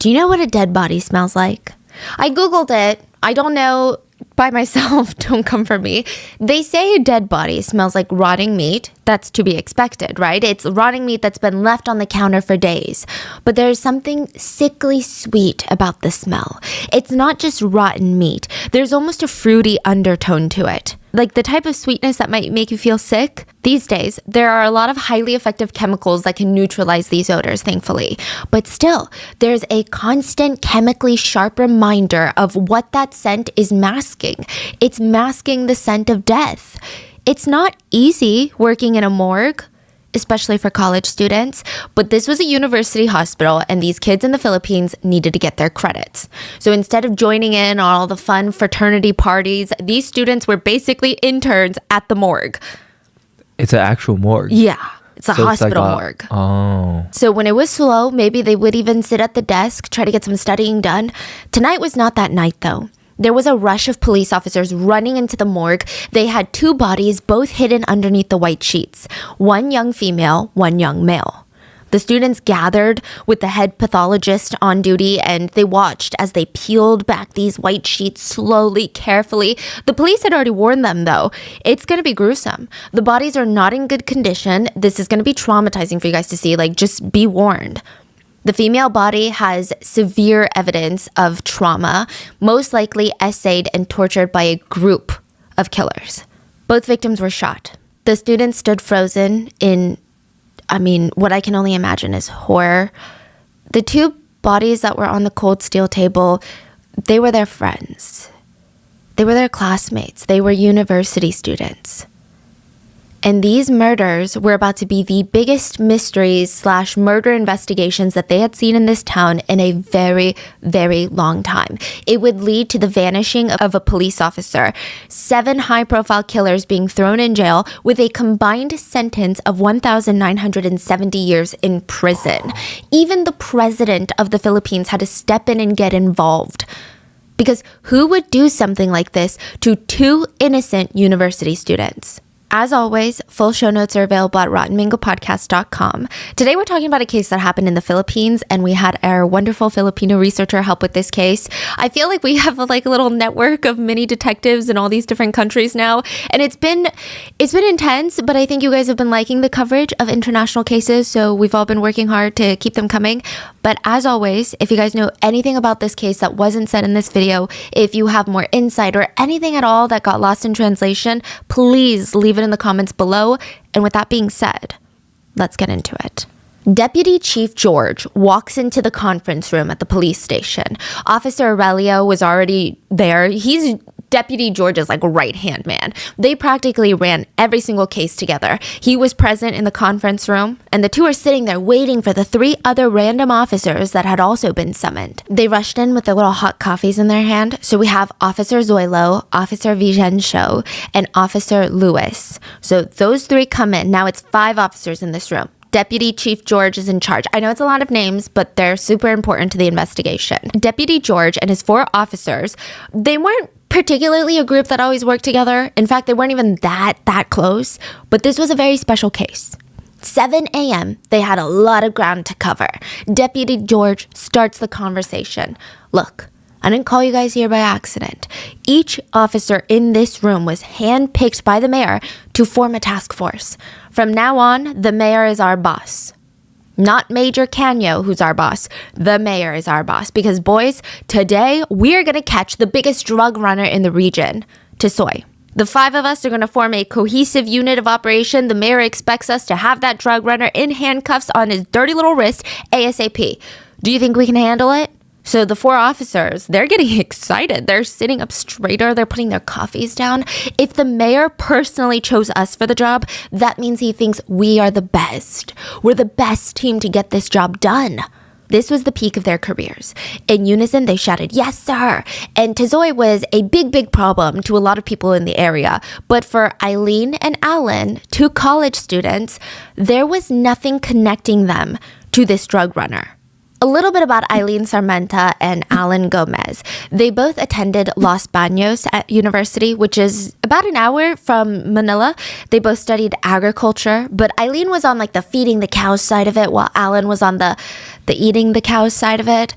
Do you know what a dead body smells like? I Googled it. I don't know by myself. Don't come for me. They say a dead body smells like rotting meat. That's to be expected, right? It's rotting meat that's been left on the counter for days. But there's something sickly sweet about the smell. It's not just rotten meat. There's almost a fruity undertone to it. Like the type of sweetness that might make you feel sick. These days, there are a lot of highly effective chemicals that can neutralize these odors, thankfully. But still, there's a constant chemically sharp reminder of what that scent is masking. It's masking the scent of death. It's not easy working in a morgue, especially for college students, but this was a university hospital and these kids in the Philippines needed to get their credits. So instead of joining in on all the fun fraternity parties, these students were basically interns at the morgue. It's an actual morgue? Yeah. It's a hospital morgue. Oh. So when it was slow, maybe they would even sit at the desk, try to get some studying done. Tonight was not that night though. There was a rush of police officers running into the morgue. They had two bodies, both hidden underneath the white sheets. One young female, one young male. The students gathered with the head pathologist on duty and they watched as they peeled back these white sheets slowly, carefully. The police had already warned them though. It's going to be gruesome. The bodies are not in good condition. This is going to be traumatizing for you guys to see. Like, just be warned. The female body has severe evidence of trauma, most likely essayed and tortured by a group of killers. Both victims were shot. The students stood frozen in, what I can only imagine is horror. The two bodies that were on the cold steel table, they were their friends. They were their classmates. They were university students. And these murders were about to be the biggest mysteries / murder investigations that they had seen in this town in a very, very long time. It would lead to the vanishing of a police officer, 7 high-profile killers being thrown in jail with a combined sentence of 1,970 years in prison. Even the president of the Philippines had to step in and get involved. Because who would do something like this to 2 innocent university students? As always, full show notes are available at rottenmangopodcast.com. Today we're talking about a case that happened in the Philippines, and we had our wonderful Filipino researcher help with this case. I feel like we have a little network of mini detectives in all these different countries now, and it's been intense, but I think you guys have been liking the coverage of international cases, so we've all been working hard to keep them coming. But as always, if you guys know anything about this case that wasn't said in this video, if you have more insight or anything at all that got lost in translation, please leave it in the comments below. And with that being said, let's get into it. Deputy Chief George walks into the conference room at the police station. Officer Aurelio was already there. He's Deputy George's right-hand man. They practically ran every single case together. He was present in the conference room, and the two are sitting there waiting for the 3 other random officers that had also been summoned. They rushed in with their little hot coffees in their hand. So we have Officer Zoilo, Officer Vicencio, and Officer Lewis. So those 3 come in. Now it's 5 officers in this room. Deputy Chief George is in charge. I know it's a lot of names, but they're super important to the investigation. Deputy George and his 4 officers, they weren't particularly a group that always worked together. In fact, they weren't even that close, but this was a very special case. 7 a.m., they had a lot of ground to cover. Deputy George starts the conversation. Look, I didn't call you guys here by accident. Each officer in this room was handpicked by the mayor to form a task force. From now on, the mayor is our boss. Not Major Canyo, who's our boss. The mayor is our boss. Because boys, today we're going to catch the biggest drug runner in the region, Tisoy. The 5 of us are going to form a cohesive unit of operation. The mayor expects us to have that drug runner in handcuffs on his dirty little wrist ASAP. Do you think we can handle it? So the 4 officers, they're getting excited. They're sitting up straighter. They're putting their coffees down. If the mayor personally chose us for the job, that means he thinks we are the best. We're the best team to get this job done. This was the peak of their careers. In unison, they shouted, "Yes, sir!" And Tisoy was a big problem to a lot of people in the area. But for Eileen and Alan, 2 college students, there was nothing connecting them to this drug runner. A little bit about Eileen Sarmenta and Alan Gomez. They both attended Los Baños at university, which is about an hour from Manila. They both studied agriculture, but Eileen was on the feeding the cows side of it, while Alan was on the eating the cows side of it.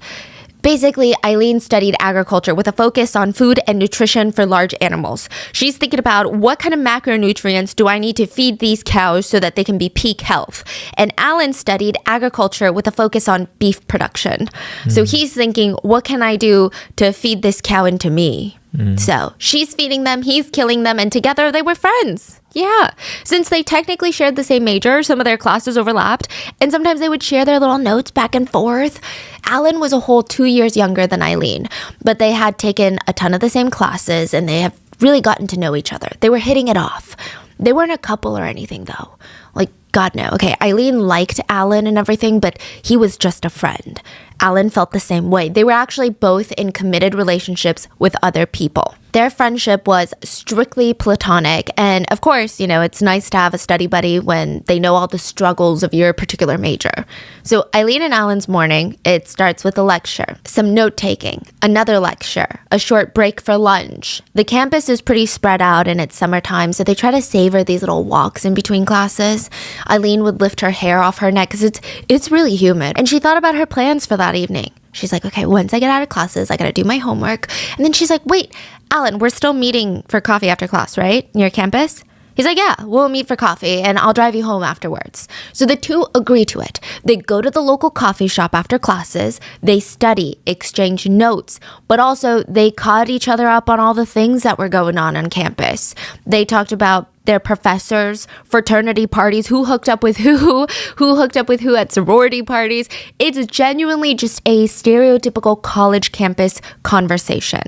Basically, Eileen studied agriculture with a focus on food and nutrition for large animals. She's thinking about what kind of macronutrients do I need to feed these cows so that they can be peak health. And Alan studied agriculture with a focus on beef production. So he's thinking, what can I do to feed this cow into me? So she's feeding them, he's killing them, and together they were friends. Yeah. Since they technically shared the same major, some of their classes overlapped, and sometimes they would share their little notes back and forth. Alan was a whole 2 years younger than Eileen, but they had taken a ton of the same classes, and they have really gotten to know each other. They were hitting it off. They weren't a couple or anything, though. Like, God, no. Okay, Eileen liked Alan and everything, but he was just a friend. Alan felt the same way. They were actually both in committed relationships with other people. Their friendship was strictly platonic. And of course, you know, it's nice to have a study buddy when they know all the struggles of your particular major. So Eileen and Alan's morning, it starts with a lecture, some note-taking, another lecture, a short break for lunch. The campus is pretty spread out and it's summertime, so they try to savor these little walks in between classes. Eileen would lift her hair off her neck because it's really humid. And she thought about her plans for that evening. She's like, okay, once I get out of classes, I got to do my homework. And then she's like, wait, Alan, we're still meeting for coffee after class, right? Near campus? He's like, yeah, we'll meet for coffee and I'll drive you home afterwards. So the two agree to it. They go to the local coffee shop after classes. They study, exchange notes, but also they caught each other up on all the things that were going on campus. They talked about their professors, fraternity parties, who hooked up with who hooked up with who at sorority parties. It's genuinely just a stereotypical college campus conversation.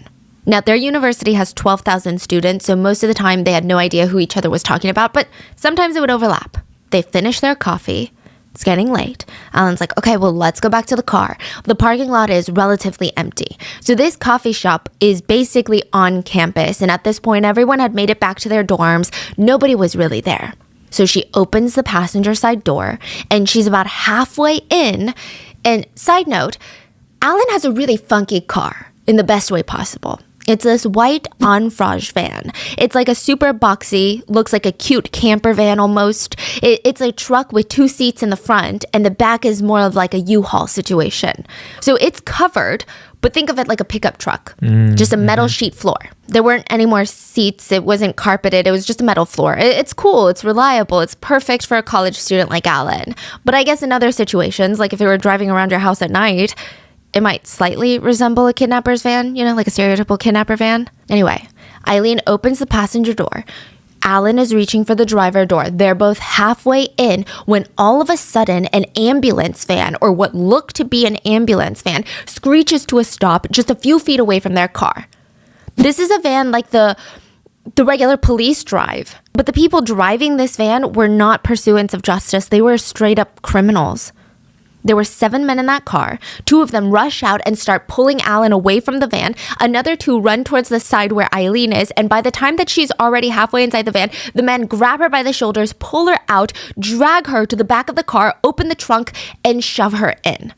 Now, their university has 12,000 students, so most of the time they had no idea who each other was talking about, but sometimes it would overlap. They finish their coffee. It's getting late. Alan's like, okay, well, let's go back to the car. The parking lot is relatively empty. So this coffee shop is basically on campus, and at this point, everyone had made it back to their dorms. Nobody was really there. So she opens the passenger side door, and she's about halfway in. And side note, Alan has a really funky car in the best way possible. It's this white Enfrage van. It's like a super boxy, looks like a cute camper van almost. It's a truck with 2 seats in the front, and the back is more of like a U-Haul situation. So it's covered, but think of it like a pickup truck. Just a metal sheet floor. There weren't any more seats. It wasn't carpeted. It was just a metal floor. It's cool. It's reliable. It's perfect for a college student like Alan. But I guess in other situations, like if you were driving around your house at night, it might slightly resemble a kidnapper's van, you know, like a stereotypical kidnapper van. Anyway, Eileen opens the passenger door. Alan is reaching for the driver door. They're both halfway in when all of a sudden an ambulance van, or what looked to be an ambulance van, screeches to a stop just a few feet away from their car. This is a van like the regular police drive. But the people driving this van were not pursuants of justice. They were straight up criminals. There were 7 men in that car. 2 of them rush out and start pulling Alan away from the van. Another 2 run towards the side where Eileen is. And by the time that she's already halfway inside the van, the men grab her by the shoulders, pull her out, drag her to the back of the car, open the trunk, and shove her in.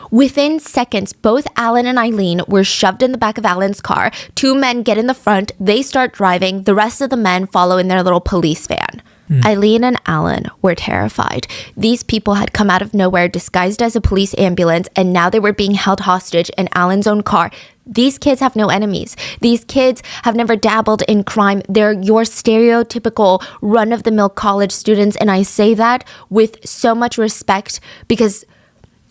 Within seconds, both Alan and Eileen were shoved in the back of Alan's car. 2 men get in the front. They start driving. The rest of the men follow in their little police van. Eileen and Alan were terrified. These people had come out of nowhere disguised as a police ambulance, and now they were being held hostage in Alan's own car. These kids have no enemies. These kids have never dabbled in crime. They're your stereotypical run-of-the-mill college students, and I say that with so much respect because,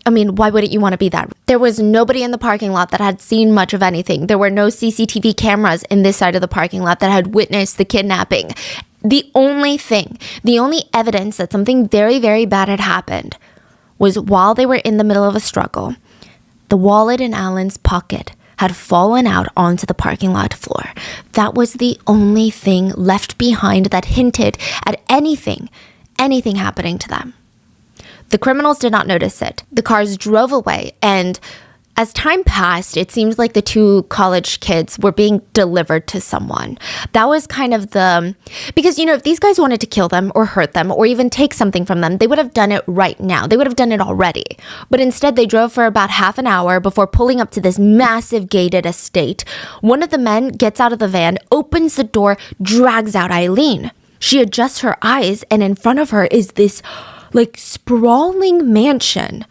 I mean, why wouldn't you want to be that? There was nobody in the parking lot that had seen much of anything. There were no CCTV cameras in this side of the parking lot that had witnessed the kidnapping. The only evidence that something very, very bad had happened was while they were in the middle of a struggle, the wallet in Alan's pocket had fallen out onto the parking lot floor. That was the only thing left behind that hinted at anything happening to them. The criminals did not notice it. The cars drove away, and as time passed, it seems like the 2 college kids were being delivered to someone. That was kind of because, you know, if these guys wanted to kill them or hurt them or even take something from them, they would have done it right now. They would have done it already. But instead, they drove for about half an hour before pulling up to this massive gated estate. One of the men gets out of the van, opens the door, drags out Eileen. She adjusts her eyes, and in front of her is this, like, sprawling mansion.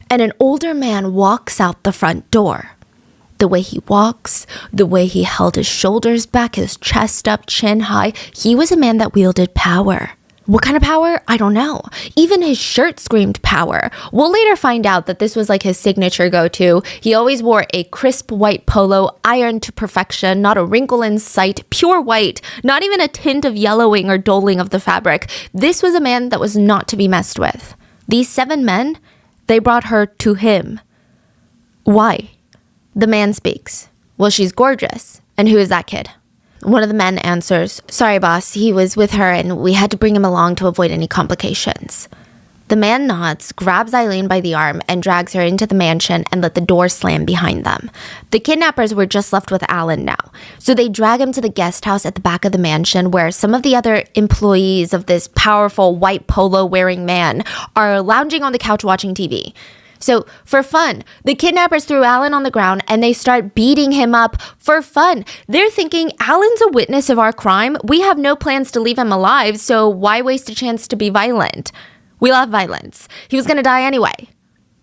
And an older man walks out the front door. The way he walks, the way he held his shoulders back, his chest up, chin high. He was a man that wielded power. What kind of power? I don't know. Even his shirt screamed power. We'll later find out that this was like his signature go-to. He always wore a crisp white polo, ironed to perfection, not a wrinkle in sight, pure white, not even a tint of yellowing or doling of the fabric. This was a man that was not to be messed with. These 7 men, they brought her to him. Why? The man speaks. Well, she's gorgeous. And who is that kid? One of the men answers, sorry, boss, he was with her and we had to bring him along to avoid any complications. The man nods, grabs Eileen by the arm, and drags her into the mansion and let the door slam behind them. The kidnappers were just left with Alan now, so they drag him to the guest house at the back of the mansion where some of the other employees of this powerful white polo-wearing man are lounging on the couch watching TV. So, for fun, the kidnappers threw Alan on the ground and they start beating him up for fun. They're thinking, Alan's a witness of our crime. We have no plans to leave him alive, so why waste a chance to be violent? We love violence. He was going to die anyway.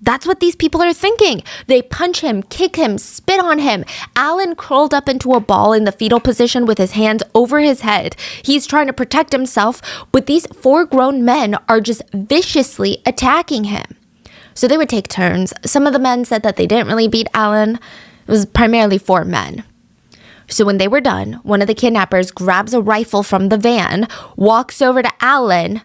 That's what these people are thinking. They punch him, kick him, spit on him. Alan curled up into a ball in the fetal position with his hands over his head. He's trying to protect himself, but these 4 grown men are just viciously attacking him. So they would take turns. Some of the men said that they didn't really beat Alan. It was primarily 4 men. So when they were done, one of the kidnappers grabs a rifle from the van, walks over to Alan,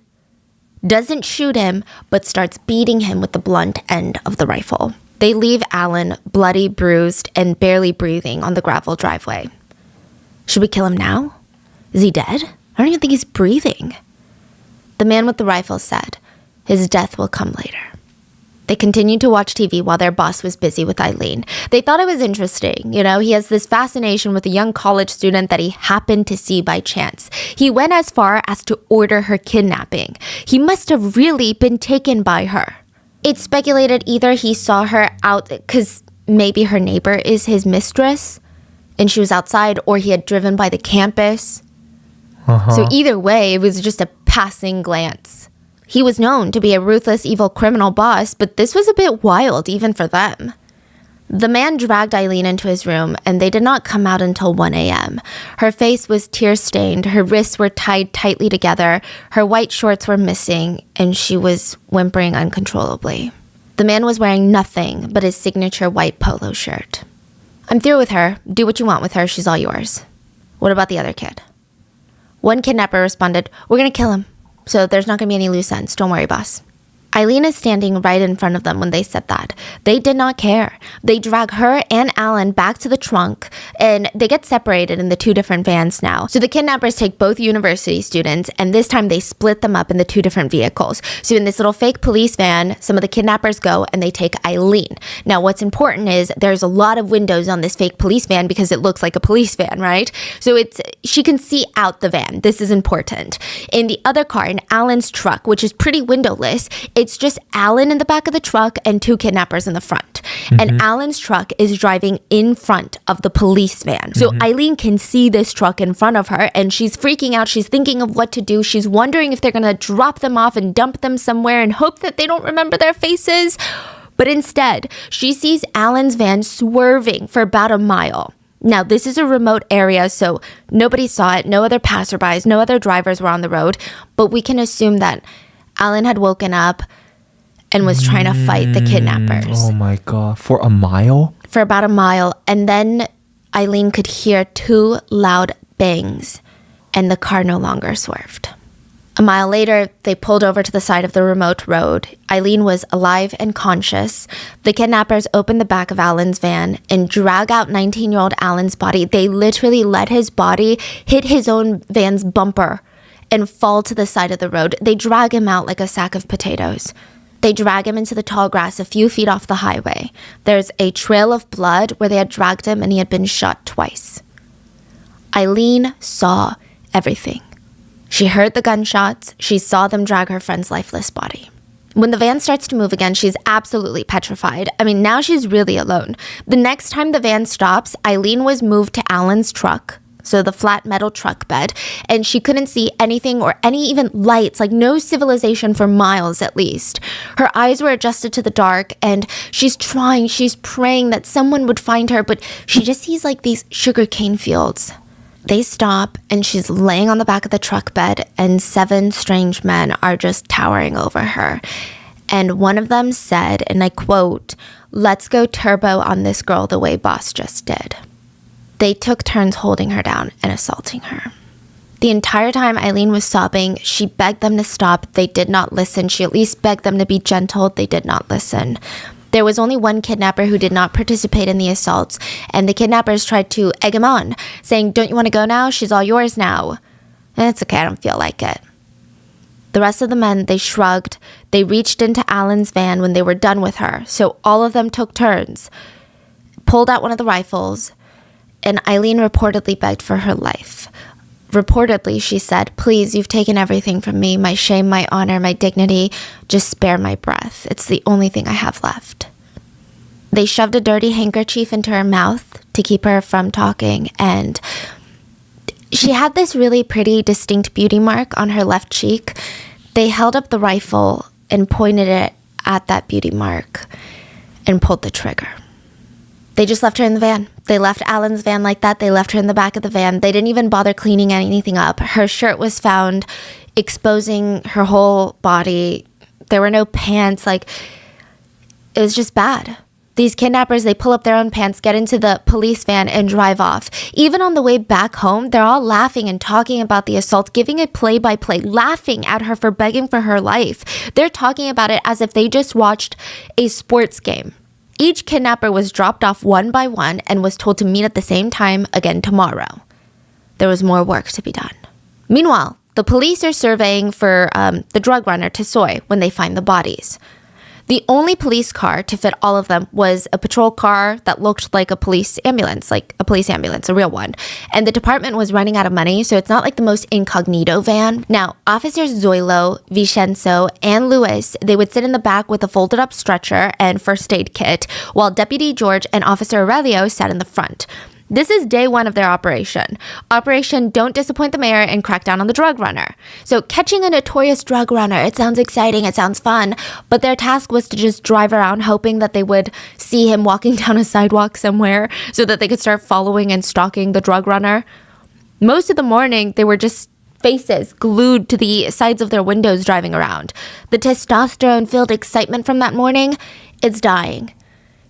doesn't shoot him, but starts beating him with the blunt end of the rifle. They leave Alan bloody, bruised, and barely breathing on the gravel driveway. Should we kill him now? Is he dead? I don't even think he's breathing. The man with the rifle said, his death will come later. They continued to watch TV while their boss was busy with Eileen. They thought it was interesting. You know, he has this fascination with a young college student that he happened to see by chance. He went as far as to order her kidnapping. He must have really been taken by her. It's speculated either he saw her out because maybe her neighbor is his mistress and she was outside, or he had driven by the campus. So either way, it was just a passing glance. He was known to be a ruthless, evil criminal boss, but this was a bit wild even for them. The man dragged Eileen into his room, and they did not come out until 1 a.m. Her face was tear-stained, her wrists were tied tightly together, her white shorts were missing, and she was whimpering uncontrollably. The man was wearing nothing but his signature white polo shirt. I'm through with her. Do what you want with her. She's all yours. What about the other kid? One kidnapper responded, we're going to kill him. So there's not going to be any loose ends. Don't worry, boss. Eileen is standing right in front of them when they said that. They did not care. They drag her and Alan back to the trunk, and they get separated in the 2 different vans now. So the kidnappers take both university students, and this time they split them up in the 2 different vehicles. So in this little fake police van, some of the kidnappers go and they take Eileen. Now, what's important is there's a lot of windows on this fake police van because it looks like a police van, right? So she can see out the van. This is important. In the other car, in Alan's truck, which is pretty windowless, it's just Alan in the back of the truck and 2 kidnappers in the front. And Alan's truck is driving in front of the police van. So Eileen can see this truck in front of her and she's freaking out. She's thinking of what to do. She's wondering if they're going to drop them off and dump them somewhere and hope that they don't remember their faces. But instead, she sees Alan's van swerving for about a mile. Now, this is a remote area, so nobody saw it. No other passerbys, no other drivers were on the road. But we can assume that Alan had woken up and was trying to fight the kidnappers. Oh my God. For a mile? For about a mile. And then Eileen could hear 2 loud bangs and the car no longer swerved. A mile later, they pulled over to the side of the remote road. Eileen was alive and conscious. The kidnappers opened the back of Alan's van and drag out 19-year-old Alan's body. They literally let his body hit his own van's bumper and fall to the side of the road. They drag him out like a sack of potatoes. They drag him into the tall grass a few feet off the highway. There's a trail of blood where they had dragged him and he had been shot twice. Eileen saw everything. She heard the gunshots. She saw them drag her friend's lifeless body. When the van starts to move again, she's absolutely petrified. I mean, now she's really alone. The next time the van stops, Eileen was moved to Alan's truck, so the flat metal truck bed, and she couldn't see anything or any even lights, like no civilization for miles at least. Her eyes were adjusted to the dark, and she's praying that someone would find her, but she just sees like these sugarcane fields. They stop, and she's laying on the back of the truck bed, and 7 strange men are just towering over her. And one of them said, and I quote, "Let's go turbo on this girl the way Boss just did." They took turns holding her down and assaulting her. The entire time Eileen was sobbing, she begged them to stop. They did not listen. She at least begged them to be gentle. They did not listen. There was only one kidnapper who did not participate in the assaults, and the kidnappers tried to egg him on, saying, "Don't you want to go now? She's all yours now." And it's okay, I don't feel like it. The rest of the men, they shrugged. They reached into Alan's van when they were done with her, so all of them took turns, pulled out one of the rifles, and Eileen reportedly begged for her life. Reportedly, she said, "Please, you've taken everything from me, my shame, my honor, my dignity. Just spare my breath. It's the only thing I have left." They shoved a dirty handkerchief into her mouth to keep her from talking, and she had this really pretty, distinct beauty mark on her left cheek. They held up the rifle and pointed it at that beauty mark and pulled the trigger. They just left her in the van. They left Alan's van like that. They left her in the back of the van. They didn't even bother cleaning anything up. Her shirt was found exposing her whole body. There were no pants. Like, it was just bad. These kidnappers, they pull up their own pants, get into the police van, and drive off. Even on the way back home, they're all laughing and talking about the assault, giving it play-by-play, laughing at her for begging for her life. They're talking about it as if they just watched a sports game. Each kidnapper was dropped off one by one and was told to meet at the same time again tomorrow. There was more work to be done. Meanwhile, the police are surveying for the drug runner Tessoy when they find the bodies. The only police car to fit all of them was a patrol car that looked like a police ambulance, a real one. And the department was running out of money, so it's not like the most incognito van. Now, Officers Zoilo, Vincenzo, and Luis, they would sit in the back with a folded up stretcher and first aid kit, while Deputy George and Officer Aurelio sat in the front. This is day 1 of their operation. Operation Don't Disappoint the Mayor and Crack Down on the Drug Runner. So catching a notorious drug runner, it sounds exciting, it sounds fun, but their task was to just drive around hoping that they would see him walking down a sidewalk somewhere so that they could start following and stalking the drug runner. Most of the morning, they were just faces glued to the sides of their windows driving around. The testosterone-filled excitement from that morning, it's dying.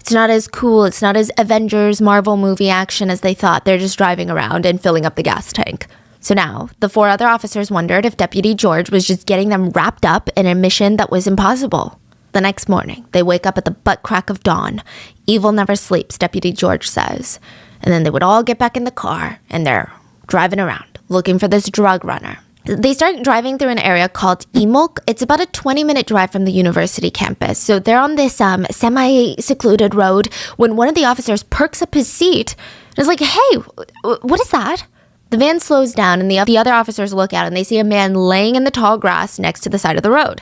It's not as cool, it's not as Avengers Marvel movie action as they thought. They're just driving around and filling up the gas tank. So now, the 4 other officers wondered if Deputy George was just getting them wrapped up in a mission that was impossible. The next morning, they wake up at the butt crack of dawn. Evil never sleeps, Deputy George says. And then they would all get back in the car, and they're driving around, looking for this drug runner. They start driving through an area called Imok. It's about a 20-minute drive from the university campus. So they're on this semi-secluded road when one of the officers perks up his seat and is like, "Hey, what is that?" The van slows down and the other officers look out and they see a man laying in the tall grass next to the side of the road.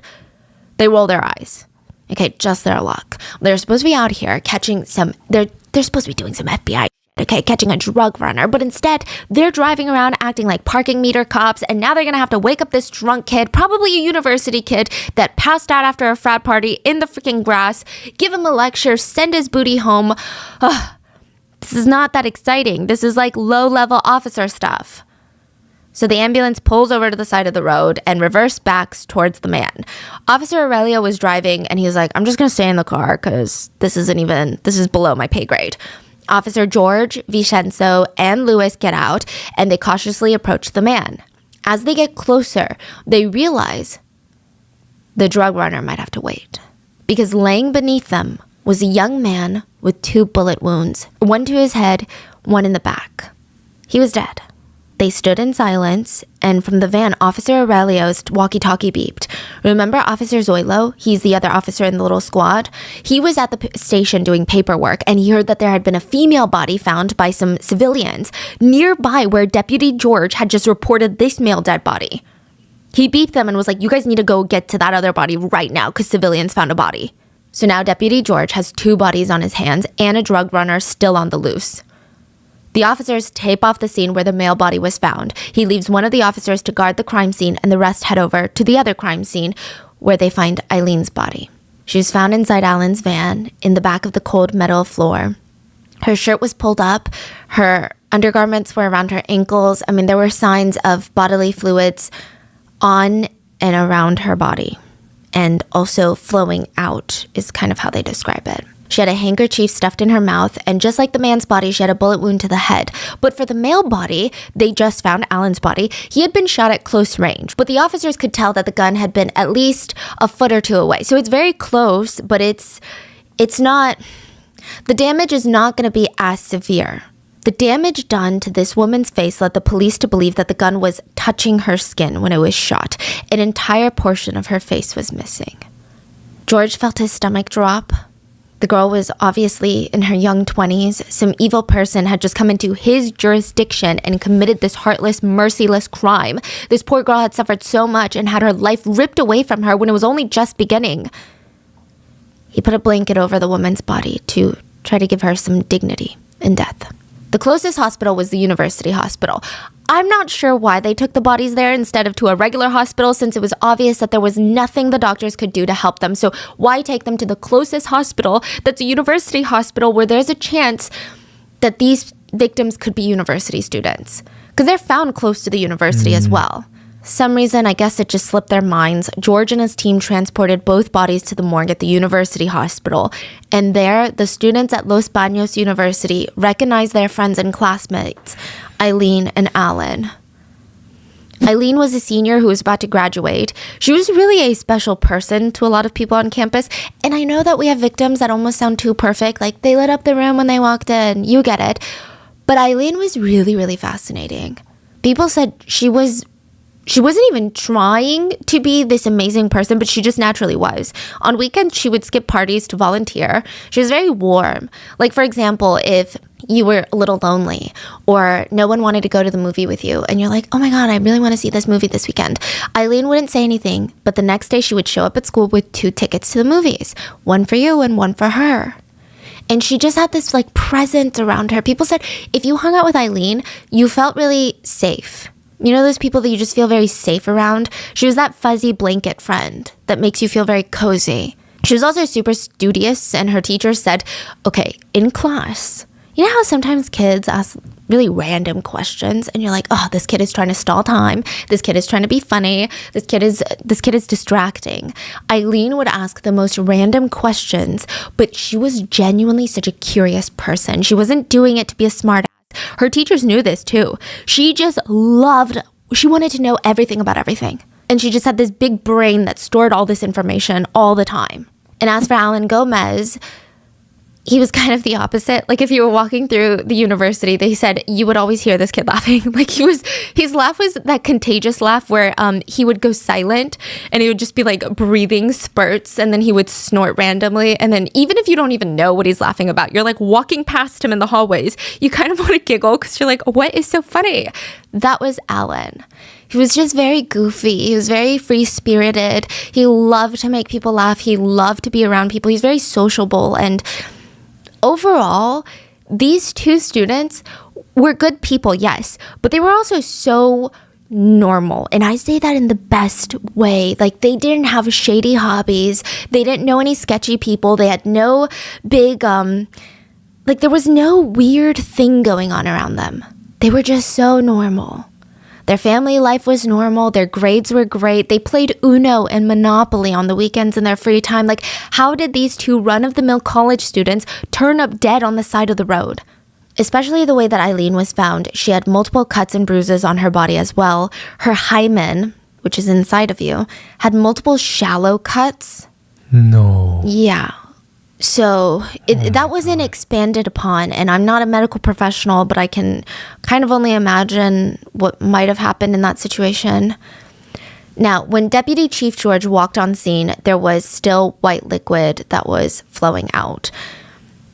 They roll their eyes. Okay, just their luck. They're supposed to be out here catching they're supposed to be doing some FBI. Okay, catching a drug runner, but instead they're driving around acting like parking meter cops, and now they're gonna have to wake up this drunk kid, probably a university kid that passed out after a frat party in the freaking grass, give him a lecture, send his booty home. Ugh, this is not that exciting. This is like low-level officer stuff. So the ambulance pulls over to the side of the road and reverse backs towards the man. Officer Aurelio was driving, and he was like, "I'm just gonna stay in the car because this is below my pay grade." Officer George, Vincenzo, and Luis get out, and they cautiously approach the man. As they get closer, they realize the drug runner might have to wait, because laying beneath them was a young man with 2 bullet wounds, one to his head, one in the back. He was dead. They stood in silence, and from the van, Officer Aurelio's walkie-talkie beeped. Remember Officer Zoilo? He's the other officer in the little squad. He was at the station doing paperwork, and he heard that there had been a female body found by some civilians nearby where Deputy George had just reported this male dead body. He beeped them and was like, "You guys need to go get to that other body right now because civilians found a body." So now Deputy George has 2 bodies on his hands and a drug runner still on the loose. The officers tape off the scene where the male body was found. He leaves one of the officers to guard the crime scene, and the rest head over to the other crime scene where they find Eileen's body. She was found inside Alan's van in the back of the cold metal floor. Her shirt was pulled up. Her undergarments were around her ankles. I mean, there were signs of bodily fluids on and around her body, and also flowing out is kind of how they describe it. She had a handkerchief stuffed in her mouth, and just like the man's body, she had a bullet wound to the head. But for the male body, they just found Alan's body. He had been shot at close range, but the officers could tell that the gun had been at least a foot or two away. So it's very close, but it's not, the damage is not going to be as severe. The damage done to this woman's face led the police to believe that the gun was touching her skin when it was shot. An entire portion of her face was missing. George felt his stomach drop. The girl was obviously in her young 20s. Some evil person had just come into his jurisdiction and committed this heartless, merciless crime. This poor girl had suffered so much and had her life ripped away from her when it was only just beginning. He put a blanket over the woman's body to try to give her some dignity in death. The closest hospital was the university hospital. I'm not sure why they took the bodies there instead of to a regular hospital, since it was obvious that there was nothing the doctors could do to help them. So why take them to the closest hospital that's a university hospital where there's a chance that these victims could be university students? Because they're found close to the university as well. Some reason, I guess it just slipped their minds. George and his team transported both bodies to the morgue at the university hospital. And there, the students at Los Baños University recognized their friends and classmates, Eileen and Alan. Eileen was a senior who was about to graduate. She was really a special person to a lot of people on campus. And I know that we have victims that almost sound too perfect, like they lit up the room when they walked in. You get it. But Eileen was really, really fascinating. People said she wasn't even trying to be this amazing person, but she just naturally was. On weekends, she would skip parties to volunteer. She was very warm. Like, for example, if you were a little lonely or no one wanted to go to the movie with you and you're like, oh my God, I really want to see this movie this weekend. Eileen wouldn't say anything, but the next day she would show up at school with 2 tickets to the movies, one for you and one for her. And she just had this like presence around her. People said if you hung out with Eileen, you felt really safe. You know those people that you just feel very safe around? She was that fuzzy blanket friend that makes you feel very cozy. She was also super studious, and her teacher said, okay, in class, you know how sometimes kids ask really random questions and you're like, oh, this kid is trying to stall time. This kid is trying to be funny. This kid is distracting. Eileen would ask the most random questions, but she was genuinely such a curious person. She wasn't doing it to be a smart. Her teachers knew this too. She wanted to know everything about everything. And she just had this big brain that stored all this information all the time. And as for Alan Gomez, he was kind of the opposite. Like if you were walking through the university, they said you would always hear this kid laughing. Like his laugh was that contagious laugh where he would go silent and he would just be like breathing spurts, and then he would snort randomly. And then even if you don't even know what he's laughing about, you're like walking past him in the hallways, you kind of want to giggle because you're like, what is so funny? That was Alan. He was just very goofy. He was very free-spirited. He loved to make people laugh. He loved to be around people. He's very sociable. And overall, these 2 students were good people, yes, but they were also so normal. And I say that in the best way. Like, they didn't have shady hobbies. They didn't know any sketchy people. They had no big, there was no weird thing going on around them. They were just so normal. Their family life was normal. Their grades were great. They played Uno and Monopoly on the weekends in their free time. Like, how did these 2 run-of-the-mill college students turn up dead on the side of the road? Especially the way that Eileen was found. She had multiple cuts and bruises on her body as well. Her hymen, which is inside of you, had multiple shallow cuts. No. Yeah. So that wasn't expanded upon, and I'm not a medical professional, but I can kind of only imagine what might have happened in that situation. Now, when Deputy Chief George walked on scene, there was still white liquid that was flowing out.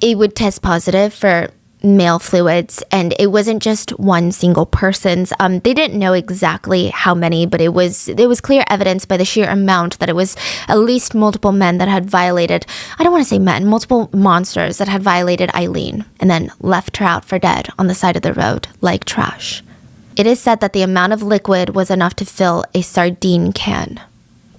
It would test positive for male fluids, and it wasn't just one single person's. They didn't know exactly how many, but there was clear evidence by the sheer amount that it was at least multiple men that had violated, I don't want to say men, multiple monsters that had violated Eileen and then left her out for dead on the side of the road like trash. It is said that the amount of liquid was enough to fill a sardine can.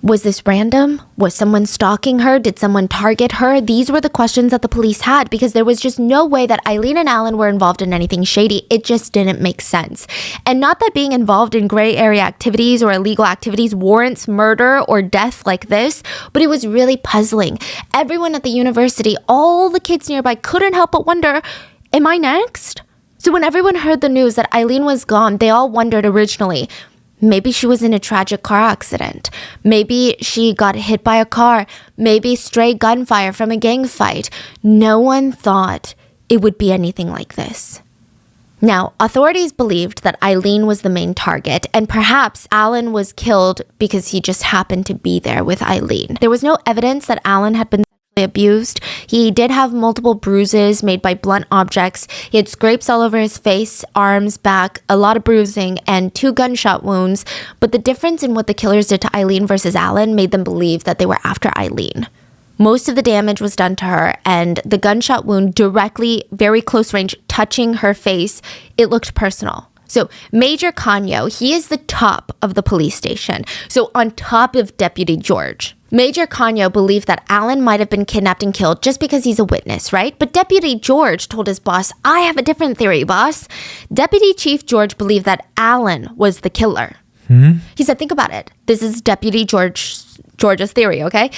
Was this random? Was someone stalking her? Did someone target her? These were the questions that the police had because there was just no way that Eileen and Alan were involved in anything shady. It just didn't make sense. And not that being involved in gray area activities or illegal activities warrants murder or death like this, but it was really puzzling. Everyone at the university, all the kids nearby couldn't help but wonder, am I next? So when everyone heard the news that Eileen was gone, they all wondered originally, maybe she was in a tragic car accident. Maybe she got hit by a car. Maybe stray gunfire from a gang fight. No one thought it would be anything like this. Now, authorities believed that Eileen was the main target, and perhaps Alan was killed because he just happened to be there with Eileen. There was no evidence that Alan had been abused. He did have multiple bruises made by blunt objects. He had scrapes all over his face, arms, back, a lot of bruising, and 2 gunshot wounds. But the difference in what the killers did to Eileen versus Alan made them believe that they were after Eileen. Most of the damage was done to her, and the gunshot wound directly, very close range, touching her face, it looked personal. So Major Canio, he is the top of the police station. So on top of Deputy George. Major Canio believed that Alan might have been kidnapped and killed just because he's a witness, right? But Deputy George told his boss, I have a different theory, boss. Deputy Chief George believed that Alan was the killer. He said, think about it. This is Deputy George's theory, okay?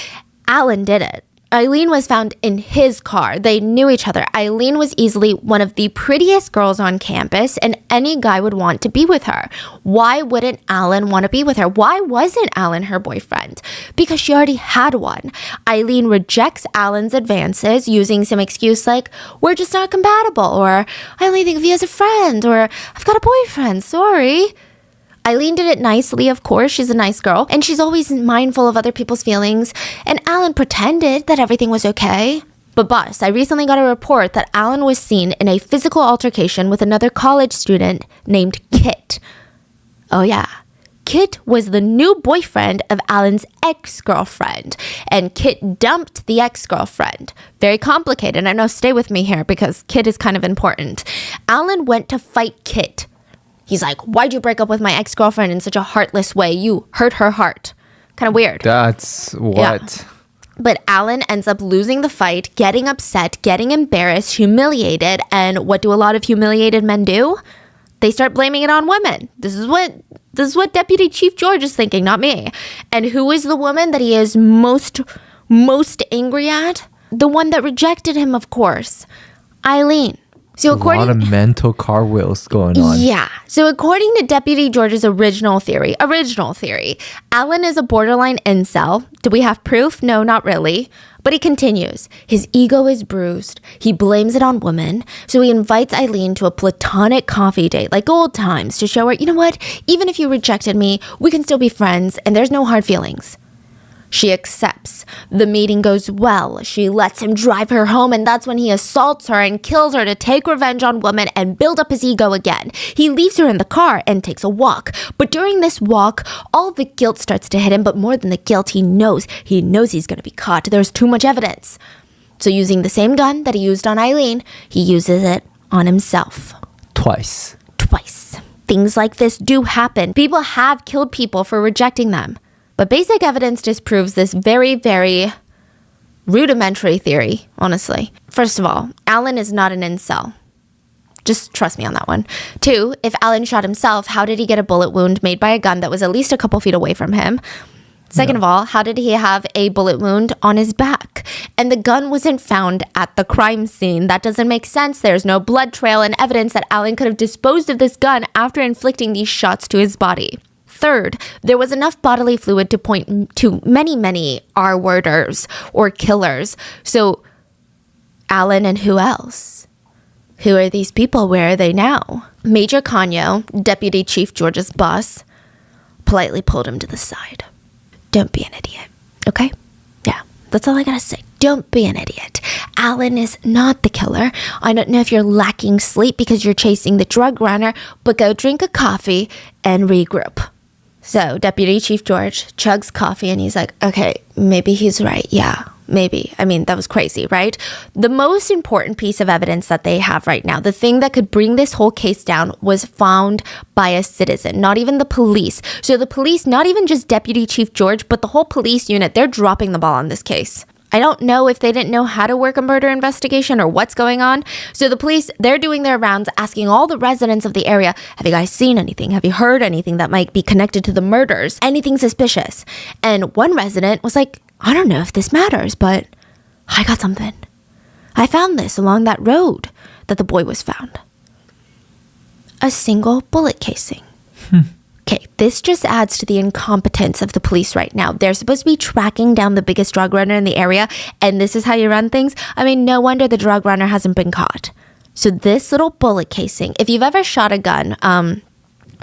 Alan did it. Eileen was found in his car. They knew each other. Eileen was easily one of the prettiest girls on campus, and any guy would want to be with her. Why wouldn't Alan want to be with her? Why wasn't Alan her boyfriend? Because she already had one. Eileen rejects Alan's advances using some excuse like, we're just not compatible, or I only think of you as a friend, or I've got a boyfriend, sorry. Eileen did it nicely, of course. She's a nice girl, and she's always mindful of other people's feelings. And Alan pretended that everything was okay. But boss, I recently got a report that Alan was seen in a physical altercation with another college student named Kit. Oh yeah. Kit was the new boyfriend of Alan's ex-girlfriend, and Kit dumped the ex-girlfriend. Very complicated. I know, stay with me here because Kit is kind of important. Alan went to fight Kit. He's like, why'd you break up with my ex-girlfriend in such a heartless way? You hurt her heart. Kind of weird. That's what? Yeah. But Alan ends up losing the fight, getting upset, getting embarrassed, humiliated. And what do a lot of humiliated men do? They start blaming it on women. This is what Deputy Chief George is thinking, not me. And who is the woman that he is most angry at? The one that rejected him, of course. Eileen. So a lot of mental car wheels going on. Yeah. So according to Deputy George's original theory, Alan is a borderline incel. Do we have proof? No, not really. But he continues. His ego is bruised. He blames it on women. So he invites Eileen to a platonic coffee date like old times to show her, you know what? Even if you rejected me, we can still be friends and there's no hard feelings. She accepts. The meeting goes well. She lets him drive her home, and that's when he assaults her and kills her to take revenge on women and build up his ego again. He leaves her in the car and takes a walk. But during this walk, all the guilt starts to hit him, but more than the guilt, he knows he's going to be caught. There's too much evidence. So using the same gun that he used on Eileen, he uses it on himself. Twice. Things like this do happen. People have killed people for rejecting them. But basic evidence disproves this very, very rudimentary theory, honestly. First of all, Alan is not an incel. Just trust me on that one. 2, if Alan shot himself, how did he get a bullet wound made by a gun that was at least a couple feet away from him? Second of all, how did he have a bullet wound on his back? And the gun wasn't found at the crime scene. That doesn't make sense. There's no blood trail and evidence that Alan could have disposed of this gun after inflicting these shots to his body. Third, there was enough bodily fluid to point to many R-worders or killers. So, Alan and who else? Who are these people? Where are they now? Major Canio, Deputy Chief George's boss, politely pulled him to the side. Don't be an idiot, okay? Yeah, that's all I gotta say. don't be an idiot. Alan is not the killer. I don't know if you're lacking sleep because you're chasing the drug runner, but go drink a coffee and regroup. So Deputy Chief George chugs coffee and he's like, okay, maybe he's right. Yeah, maybe. I mean, that was crazy, right? The most important piece of evidence that they have right now, the thing that could bring this whole case down, was found by a citizen, not even the police. So the police, not even just Deputy Chief George, but the whole police unit, they're dropping the ball on this case. I don't know if they didn't know how to work a murder investigation or what's going on. So the police, they're doing their rounds, asking all the residents of the area, have you guys seen anything? Have you heard anything that might be connected to the murders? Anything suspicious? And one resident was like, I don't know if this matters, but I got something. I found this along that road that the boy was found. A single bullet casing. Okay, this just adds to the incompetence of the police right now. They're supposed to be tracking down the biggest drug runner in the area, and this is how you run things? I mean, no wonder the drug runner hasn't been caught. So this little bullet casing, if you've ever shot a gun,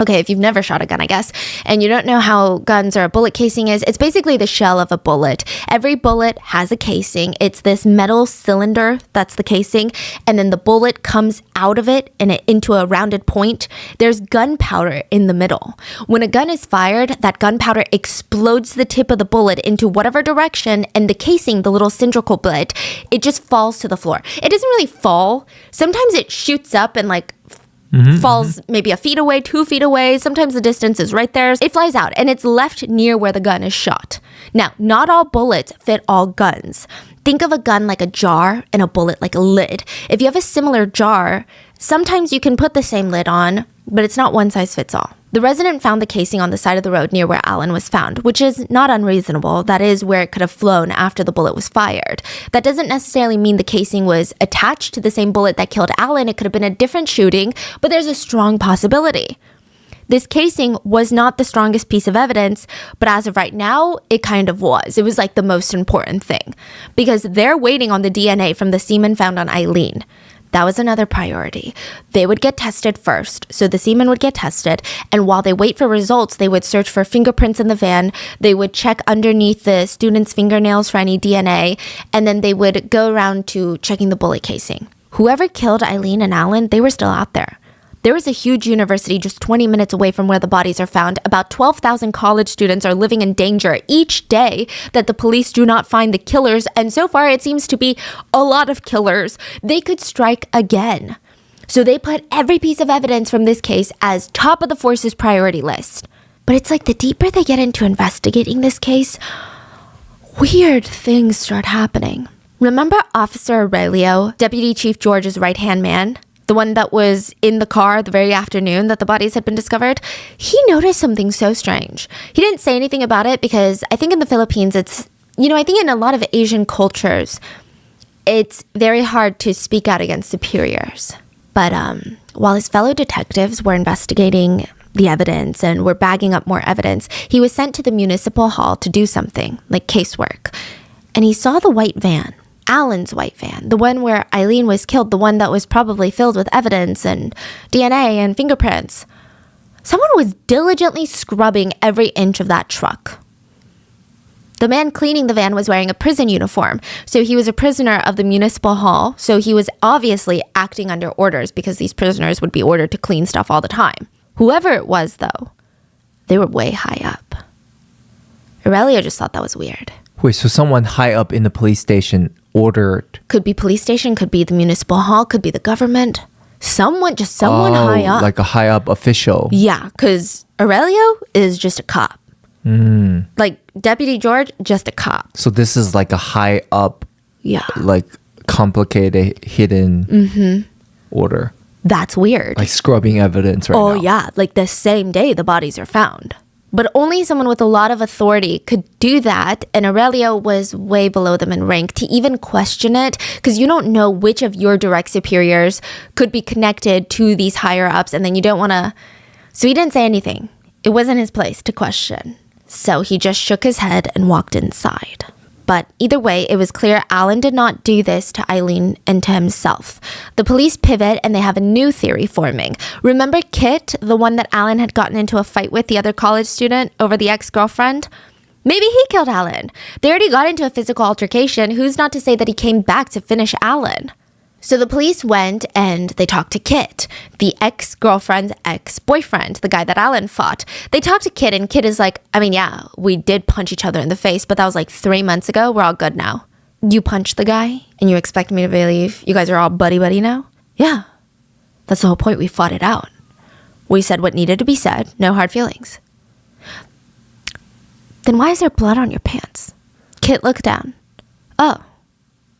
if you've never shot a gun, I guess, and you don't know how guns or a bullet casing is, it's basically the shell of a bullet. Every bullet has a casing. It's this metal cylinder that's the casing, and then the bullet comes out of it and into a rounded point. There's gunpowder in the middle. When a gun is fired, that gunpowder explodes the tip of the bullet into whatever direction, and the casing, the little cylindrical bit, it just falls to the floor. It doesn't really fall. Sometimes it shoots up and falls maybe a feet away, 2 feet away. Sometimes the distance is right there. It flies out and it's left near where the gun is shot. Now, not all bullets fit all guns. Think of a gun like a jar and a bullet like a lid. If you have a similar jar, sometimes you can put the same lid on, but it's not one size fits all. The resident found the casing on the side of the road near where Alan was found, which is not unreasonable. That is where it could have flown after the bullet was fired. That doesn't necessarily mean the casing was attached to the same bullet that killed Alan. It could have been a different shooting, but there's a strong possibility. This casing was not the strongest piece of evidence, but as of right now, it kind of was. It was like the most important thing because they're waiting on the DNA from the semen found on Eileen. That was another priority. They would get tested first, so the semen would get tested, and while they wait for results, they would search for fingerprints in the van, they would check underneath the student's fingernails for any DNA, and then they would go around to checking the bullet casing. Whoever killed Eileen and Alan, they were still out there. There is a huge university just 20 minutes away from where the bodies are found. About 12,000 college students are living in danger each day that the police do not find the killers. And so far, it seems to be a lot of killers. They could strike again. So they put every piece of evidence from this case as top of the force's priority list. But it's like the deeper they get into investigating this case, weird things start happening. Remember Officer Aurelio, Deputy Chief George's right-hand man? The one that was in the car the very afternoon that the bodies had been discovered, he noticed something so strange. He didn't say anything about it because I think in the Philippines, I think in a lot of Asian cultures, it's very hard to speak out against superiors. But while his fellow detectives were investigating the evidence and were bagging up more evidence, he was sent to the municipal hall to do something, like casework. And he saw the white van. Alan's white van, the one where Eileen was killed, the one that was probably filled with evidence and DNA and fingerprints. Someone was diligently scrubbing every inch of that truck. The man cleaning the van was wearing a prison uniform, so he was a prisoner of the municipal hall, so he was obviously acting under orders because these prisoners would be ordered to clean stuff all the time. Whoever it was, though, they were way high up. Aurelio just thought that was weird. Wait, so someone high up in the police station ordered... Could be police station, could be the municipal hall, could be the government. Someone high up. Like a high up official. Yeah, because Aurelio is just a cop. Like Deputy George, just a cop. So this is like a high up, yeah, like complicated, hidden order. That's weird. Like scrubbing evidence right now. Oh yeah, like the same day the bodies are found. But only someone with a lot of authority could do that, and Aurelio was way below them in rank to even question it, because you don't know which of your direct superiors could be connected to these higher-ups, and then you don't want to... So he didn't say anything. It wasn't his place to question. So he just shook his head and walked inside. But either way, it was clear Alan did not do this to Eileen and to himself. The police pivot and they have a new theory forming. Remember Kit, the one that Alan had gotten into a fight with, the other college student, over the ex-girlfriend? Maybe he killed Alan. They already got into a physical altercation. Who's not to say that he came back to finish Alan? So the police went and they talked to Kit, the ex-girlfriend's ex-boyfriend, the guy that Alan fought. They talked to Kit and Kit is like, I mean, yeah, we did punch each other in the face, but that was like 3 months ago. We're all good now. You punched the guy and you expect me to believe you guys are all buddy-buddy now? Yeah. That's the whole point. We fought it out. We said what needed to be said. No hard feelings. Then why is there blood on your pants? Kit looked down. Oh.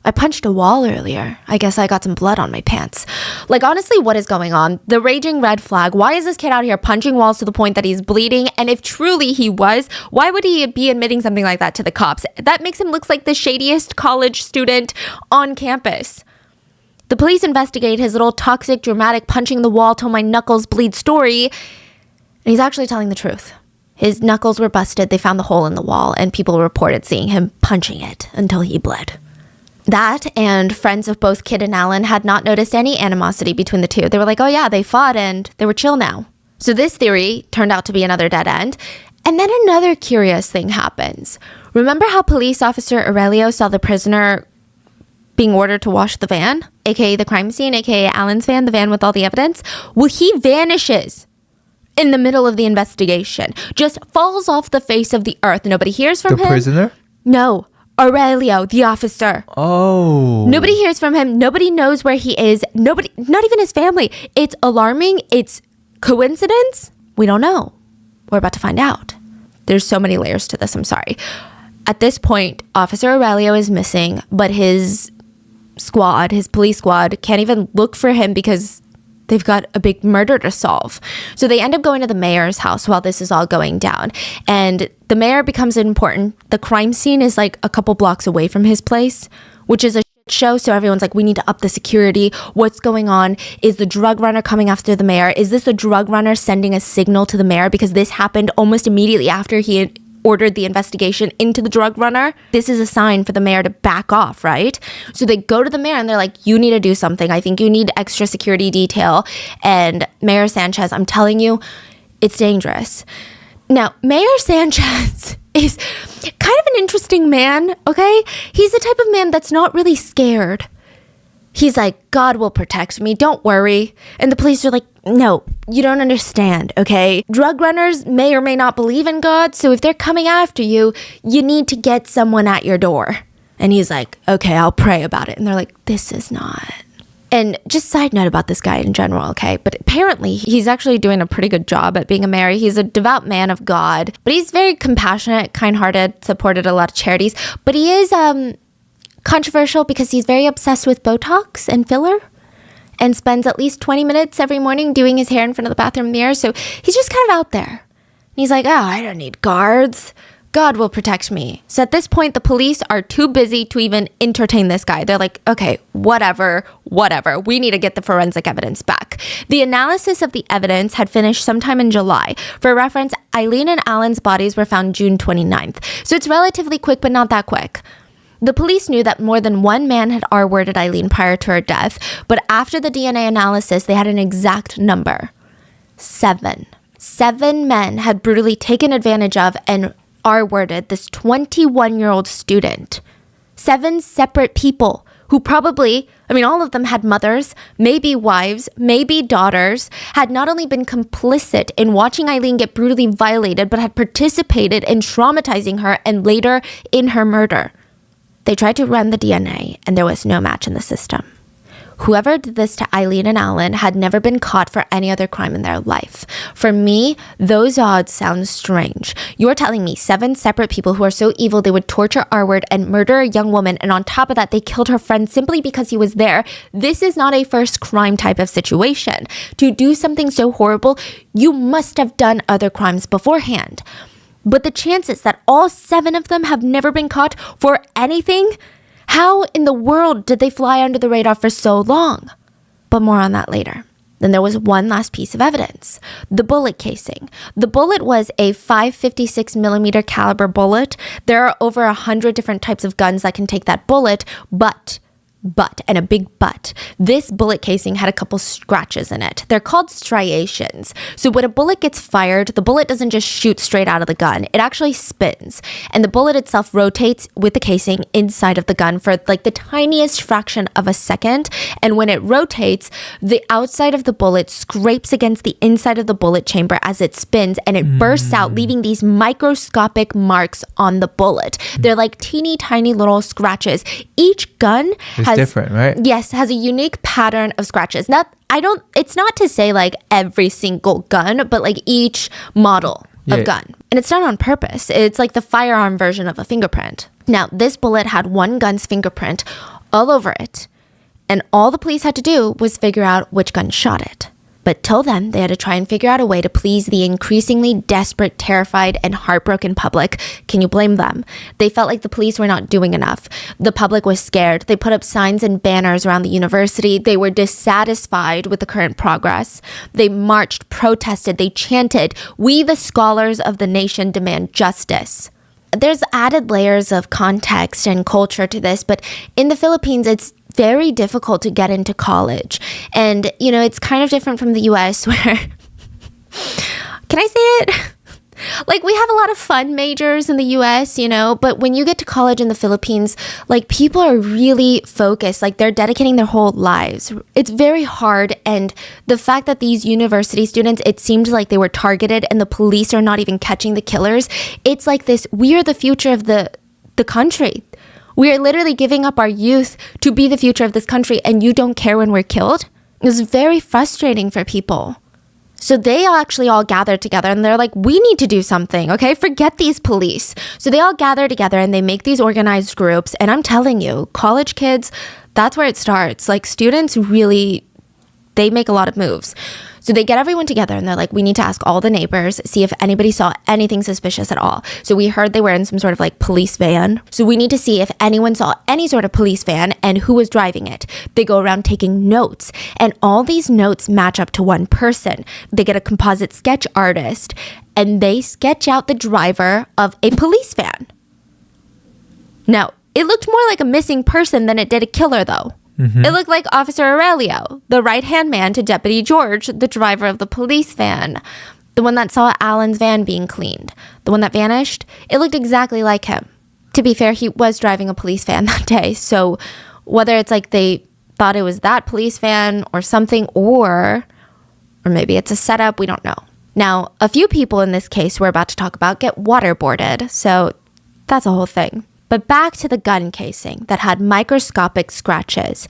I punched a wall earlier. I guess I got some blood on my pants. Like, honestly, what is going on? The raging red flag. Why is this kid out here punching walls to the point that he's bleeding? And if truly he was, why would he be admitting something like that to the cops? That makes him look like the shadiest college student on campus. The police investigate his little toxic, dramatic punching the wall till my knuckles bleed story. And he's actually telling the truth. His knuckles were busted. They found the hole in the wall and people reported seeing him punching it until he bled. That and friends of both Kit and Alan had not noticed any animosity between the two. They were like, oh yeah, they fought and they were chill now. So this theory turned out to be another dead end. And then another curious thing happens. Remember how police officer Aurelio saw the prisoner being ordered to wash the van, aka the crime scene, aka Alan's van, the van with all the evidence? Well, he vanishes in the middle of the investigation. Just falls off the face of the earth. Nobody hears from him. The prisoner? No. Aurelio, the officer. Oh. Nobody hears from him. Nobody knows where he is. Nobody, not even his family. It's alarming. It's coincidence. We don't know. We're about to find out. There's so many layers to this. I'm sorry. At this point, Officer Aurelio is missing, but his squad, his police squad, can't even look for him because they've got a big murder to solve. So they end up going to the mayor's house while this is all going down. And the mayor becomes important. The crime scene is like a couple blocks away from his place, which is a shit show. So everyone's like, we need to up the security. What's going on? Is the drug runner coming after the mayor? Is this a drug runner sending a signal to the mayor? Because this happened almost immediately after he had ordered the investigation into the drug runner. This is a sign for the mayor to back off, right? So they go to the mayor and they're like, you need to do something. I think you need extra security detail. And Mayor Sanchez, I'm telling you, it's dangerous. Now, Mayor Sanchez is kind of an interesting man, okay? He's the type of man that's not really scared. He's like, God will protect me, don't worry. And the police are like, no, you don't understand, okay? Drug runners may or may not believe in God, so if they're coming after you, you need to get someone at your door. And he's like, okay, I'll pray about it. And they're like, this is not. And just side note about this guy in general, okay? But apparently he's actually doing a pretty good job at being a mayor. He's a devout man of God, but he's very compassionate, kind-hearted, supported a lot of charities. But he is controversial because he's very obsessed with Botox and filler and spends at least 20 minutes every morning doing his hair in front of the bathroom mirror. So he's just kind of out there. And he's like, oh, I don't need guards. God will protect me. So at this point, the police are too busy to even entertain this guy. They're like, okay, whatever. We need to get the forensic evidence back. The analysis of the evidence had finished sometime in July. For reference, Eileen and Alan's bodies were found June 29th. So it's relatively quick, but not that quick. The police knew that more than one man had R-worded Eileen prior to her death, but after the DNA analysis, they had an exact number. 7. 7 men had brutally taken advantage of and R-worded this 21-year-old student. 7 separate people who probably, all of them had mothers, maybe wives, maybe daughters, had not only been complicit in watching Eileen get brutally violated, but had participated in traumatizing her and later in her murder. They tried to run the DNA, and there was no match in the system. Whoever did this to Eileen and Alan had never been caught for any other crime in their life. For me, those odds sound strange. You're telling me 7 separate people who are so evil they would torture R-word and murder a young woman, and on top of that, they killed her friend simply because he was there. This is not a first crime type of situation. To do something so horrible, you must have done other crimes beforehand. But the chances that all 7 of them have never been caught for anything? How in the world did they fly under the radar for so long? But more on that later. Then there was one last piece of evidence. The bullet casing. The bullet was a .556 millimeter caliber bullet. There are over 100 different types of guns that can take that bullet, but But, and a big but, this bullet casing had a couple scratches in it. They're called striations. So when a bullet gets fired, the bullet doesn't just shoot straight out of the gun. It actually spins. And the bullet itself rotates with the casing inside of the gun for like the tiniest fraction of a second. And when it rotates, the outside of the bullet scrapes against the inside of the bullet chamber as it spins, and it bursts out, leaving these microscopic marks on the bullet. They're like teeny tiny little scratches. Each gun has different, right? Yes, has a unique pattern of scratches. It's not to say like every single gun, but like each model of gun. And it's not on purpose. It's like the firearm version of a fingerprint. Now, this bullet had one gun's fingerprint all over it. And all the police had to do was figure out which gun shot it. But till then, they had to try and figure out a way to please the increasingly desperate, terrified, and heartbroken public. Can you blame them? They felt like the police were not doing enough. The public was scared. They put up signs and banners around the university. They were dissatisfied with the current progress. They marched, protested, they chanted, "We, the scholars of the nation, demand justice." There's added layers of context and culture to this, but in the Philippines, it's very difficult to get into college. And, you know, it's kind of different from the US where, can I say it? Like, we have a lot of fun majors in the US, you know, but when you get to college in the Philippines, like, people are really focused, like, they're dedicating their whole lives. It's very hard, and the fact that these university students, it seemed like they were targeted and the police are not even catching the killers, it's like this, we are the future of the country. We are literally giving up our youth to be the future of this country, and you don't care when we're killed? It was very frustrating for people. So they actually all gathered together and they're like, we need to do something, okay? Forget these police. So they all gather together and they make these organized groups. And I'm telling you, college kids, that's where it starts. Like, students really, they make a lot of moves. So they get everyone together and they're like, we need to ask all the neighbors, see if anybody saw anything suspicious at all. So we heard they were in some sort of like police van. So we need to see if anyone saw any sort of police van and who was driving it. They go around taking notes, and all these notes match up to one person. They get a composite sketch artist and they sketch out the driver of a police van. Now, it looked more like a missing person than it did a killer, though. It looked like Officer Aurelio, the right-hand man to Deputy George, the driver of the police van. The one that saw Alan's van being cleaned. The one that vanished, it looked exactly like him. To be fair, he was driving a police van that day. So whether it's like they thought it was that police van or something, or maybe it's a setup, we don't know. Now, a few people in this case we're about to talk about get waterboarded. So that's a whole thing. But back to the gun casing that had microscopic scratches.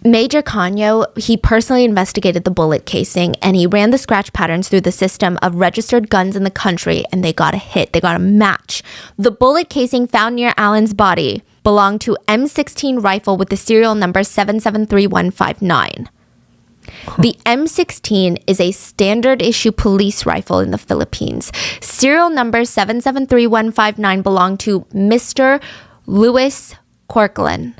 Major Canyo, he personally investigated the bullet casing and he ran the scratch patterns through the system of registered guns in the country, and they got a hit. They got a match. The bullet casing found near Alan's body belonged to M16 rifle with the serial number 773159. The M16 is a standard issue police rifle in the Philippines. Serial number 773159 belonged to Mr. Louis Corcoran.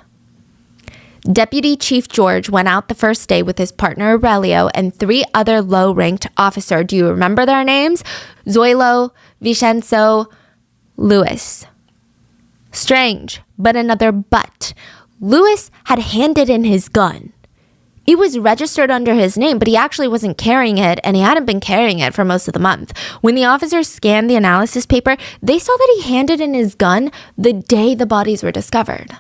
Deputy Chief George went out the first day with his partner Aurelio and 3 other low-ranked officers. Do you remember their names? Zoilo, Vicenzo, Luis. Strange, but another but. Luis had handed in his gun. It was registered under his name, but he actually wasn't carrying it, and he hadn't been carrying it for most of the month. When the officers scanned the analysis paper, they saw that he handed in his gun the day the bodies were discovered.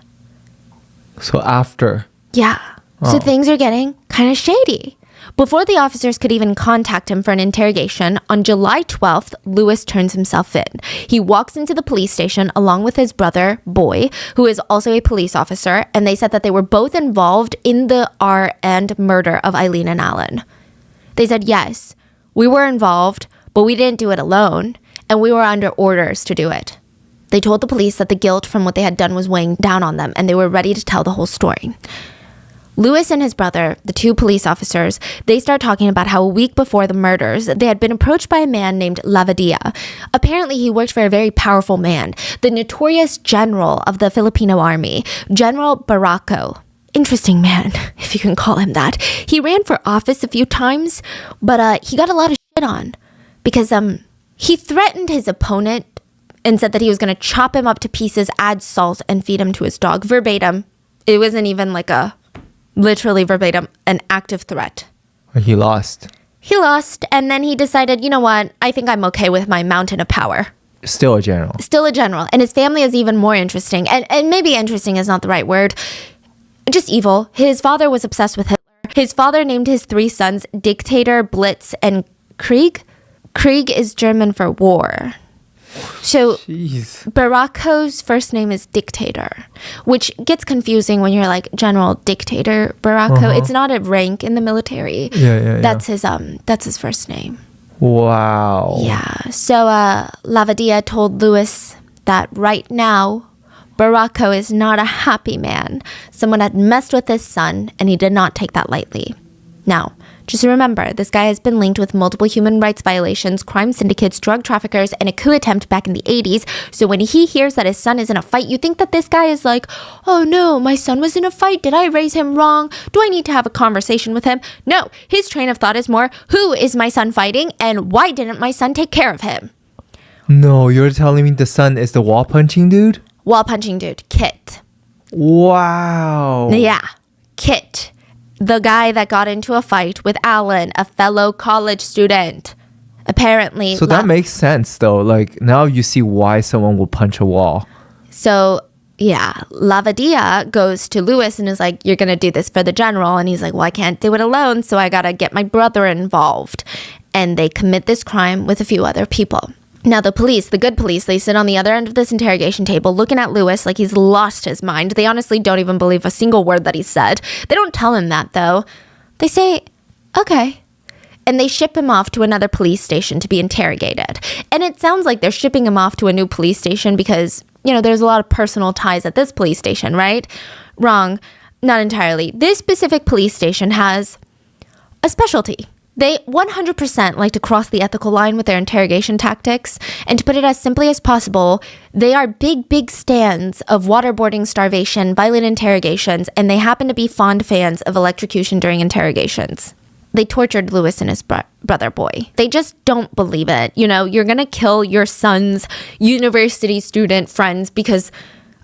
So after? Yeah. So things are getting kind of shady. Before the officers could even contact him for an interrogation, on July 12th, Lewis turns himself in. He walks into the police station along with his brother, Boy, who is also a police officer, and they said that they were both involved in the and murder of Eileen and Alan. They said, yes, we were involved, but we didn't do it alone, and we were under orders to do it. They told the police that the guilt from what they had done was weighing down on them, and they were ready to tell the whole story. Lewis and his brother, the 2 police officers, they start talking about how a week before the murders, they had been approached by a man named Lavadia. Apparently, he worked for a very powerful man, the notorious general of the Filipino army, General Barraco. Interesting man, if you can call him that. He ran for office a few times, but he got a lot of shit on because he threatened his opponent and said that he was going to chop him up to pieces, add salt, and feed him to his dog. Verbatim. It wasn't even like a literally verbatim, an active threat. He lost. He lost, and then he decided, you know what? I think I'm okay with my mountain of power. Still a general. Still a general. And his family is even more interesting. And maybe interesting is not the right word. Just evil. His father was obsessed with Hitler. His father named his 3 sons Dictator, Blitz, and Krieg. Krieg is German for war. So Jeez. Baracco's first name is Dictator, which gets confusing when you're like General Dictator Baracco. It's not a rank in the military. Yeah. That's his first name. Wow. Yeah. So Lavadia told Louis that right now Baracco is not a happy man. Someone had messed with his son, and he did not take that lightly. Now, just remember, this guy has been linked with multiple human rights violations, crime syndicates, drug traffickers, and a coup attempt back in the 80s. So when he hears that his son is in a fight, you think that this guy is like, oh no, my son was in a fight. Did I raise him wrong? Do I need to have a conversation with him? No, his train of thought is more, who is my son fighting, and why didn't my son take care of him? No, you're telling me the son is the wall punching dude? Wall punching dude, Kit. Wow. Yeah, Kit. The guy that got into a fight with Alan, a fellow college student. Apparently. So that makes sense, though. Like, now you see why someone will punch a wall. So, yeah, Lavadia goes to Louis and is like, you're going to do this for the general. And he's like, well, I can't do it alone, so I got to get my brother involved. And they commit this crime with a few other people. Now, the police, the good police, they sit on the other end of this interrogation table looking at Louis like he's lost his mind. They honestly don't even believe a single word that he said. They don't tell him that, though. They say, okay. And they ship him off to another police station to be interrogated. And it sounds like they're shipping him off to a new police station because, you know, there's a lot of personal ties at this police station, right? Wrong. Not entirely. This specific police station has a specialty. They 100% like to cross the ethical line with their interrogation tactics. And to put it as simply as possible, they are big stands of waterboarding, starvation, violent interrogations, and they happen to be fond fans of electrocution during interrogations. They tortured Louis and his brother boy. They just don't believe it. You know, you're going to kill your son's university student friends because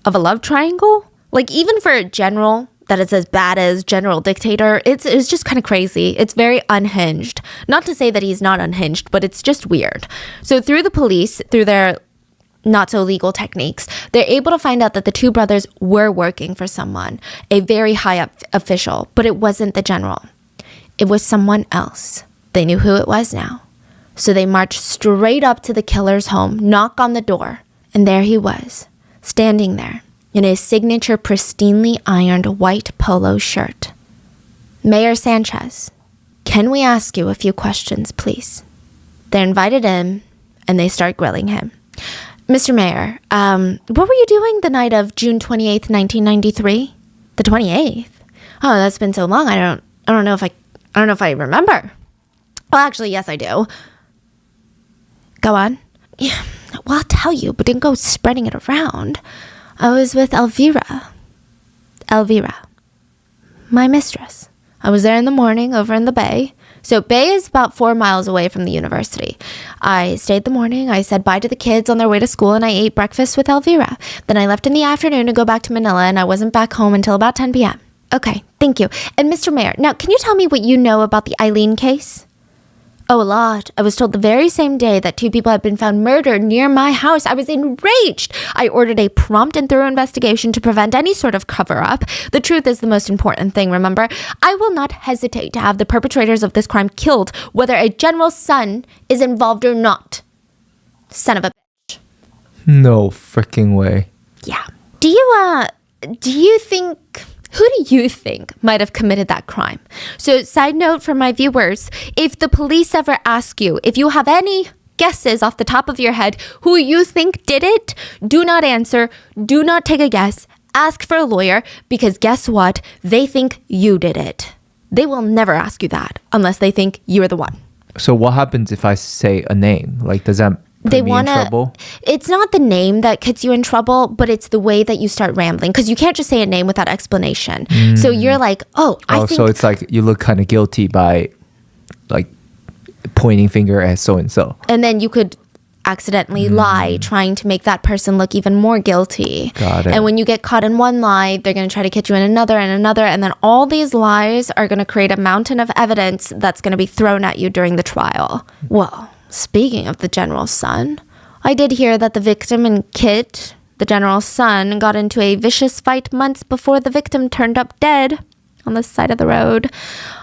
of a love triangle? Like, even for a general that is as bad as General Dictator, it's just kind of crazy. It's very unhinged. Not to say that he's not unhinged, but it's just weird. So through the police, through their not so legal techniques, they're able to find out that the 2 brothers were working for someone, a very high up official, but it wasn't the general. It was someone else. They knew who it was now. So they marched straight up to the killer's home, knock on the door, and there he was, standing there in his signature pristinely ironed white polo shirt. Mayor Sanchez, can we ask you a few questions, please? They're invited in, and they start grilling him. Mr. Mayor, what were you doing the night of June 28th, 1993? The 28th? Oh, that's been so long. I don't know if I remember. Well, actually, yes, I do. Go on. Yeah, well, I'll tell you, but don't go spreading it around. I was with Elvira, my mistress. I was there in the morning over in the Bay. So Bay is about 4 miles away from the university. I stayed the morning. I said bye to the kids on their way to school, and I ate breakfast with Elvira. Then I left in the afternoon to go back to Manila, and I wasn't back home until about 10 p.m. Okay, thank you. And Mr. Mayor, now can you tell me what you know about the Eileen case? Oh, a lot. I was told the very same day that 2 people had been found murdered near my house. I was enraged. I ordered a prompt and thorough investigation to prevent any sort of cover-up. The truth is the most important thing, remember? I will not hesitate to have the perpetrators of this crime killed, whether a general's son is involved or not. Son of a bitch. No freaking way. Yeah. Do you think... Who do you think might have committed that crime? So, side note for my viewers, if the police ever ask you, if you have any guesses off the top of your head who you think did it, do not answer, do not take a guess, ask for a lawyer, because guess what? They think you did it. They will never ask you that unless they think you're the one. So what happens if I say a name? Like, does that put me in trouble? It's not the name that gets you in trouble, but it's the way that you start rambling, because you can't just say a name without explanation. So you're like, I think... So it's like you look kind of guilty by like pointing finger at so-and-so. And then you could accidentally lie, trying to make that person look even more guilty. Got it. And when you get caught in one lie, they're going to try to catch you in another and another. And then all these lies are going to create a mountain of evidence that's going to be thrown at you during the trial. Well, speaking of the general's son, I did hear that the victim and Kit, the general's son, got into a vicious fight months before the victim turned up dead on the side of the road.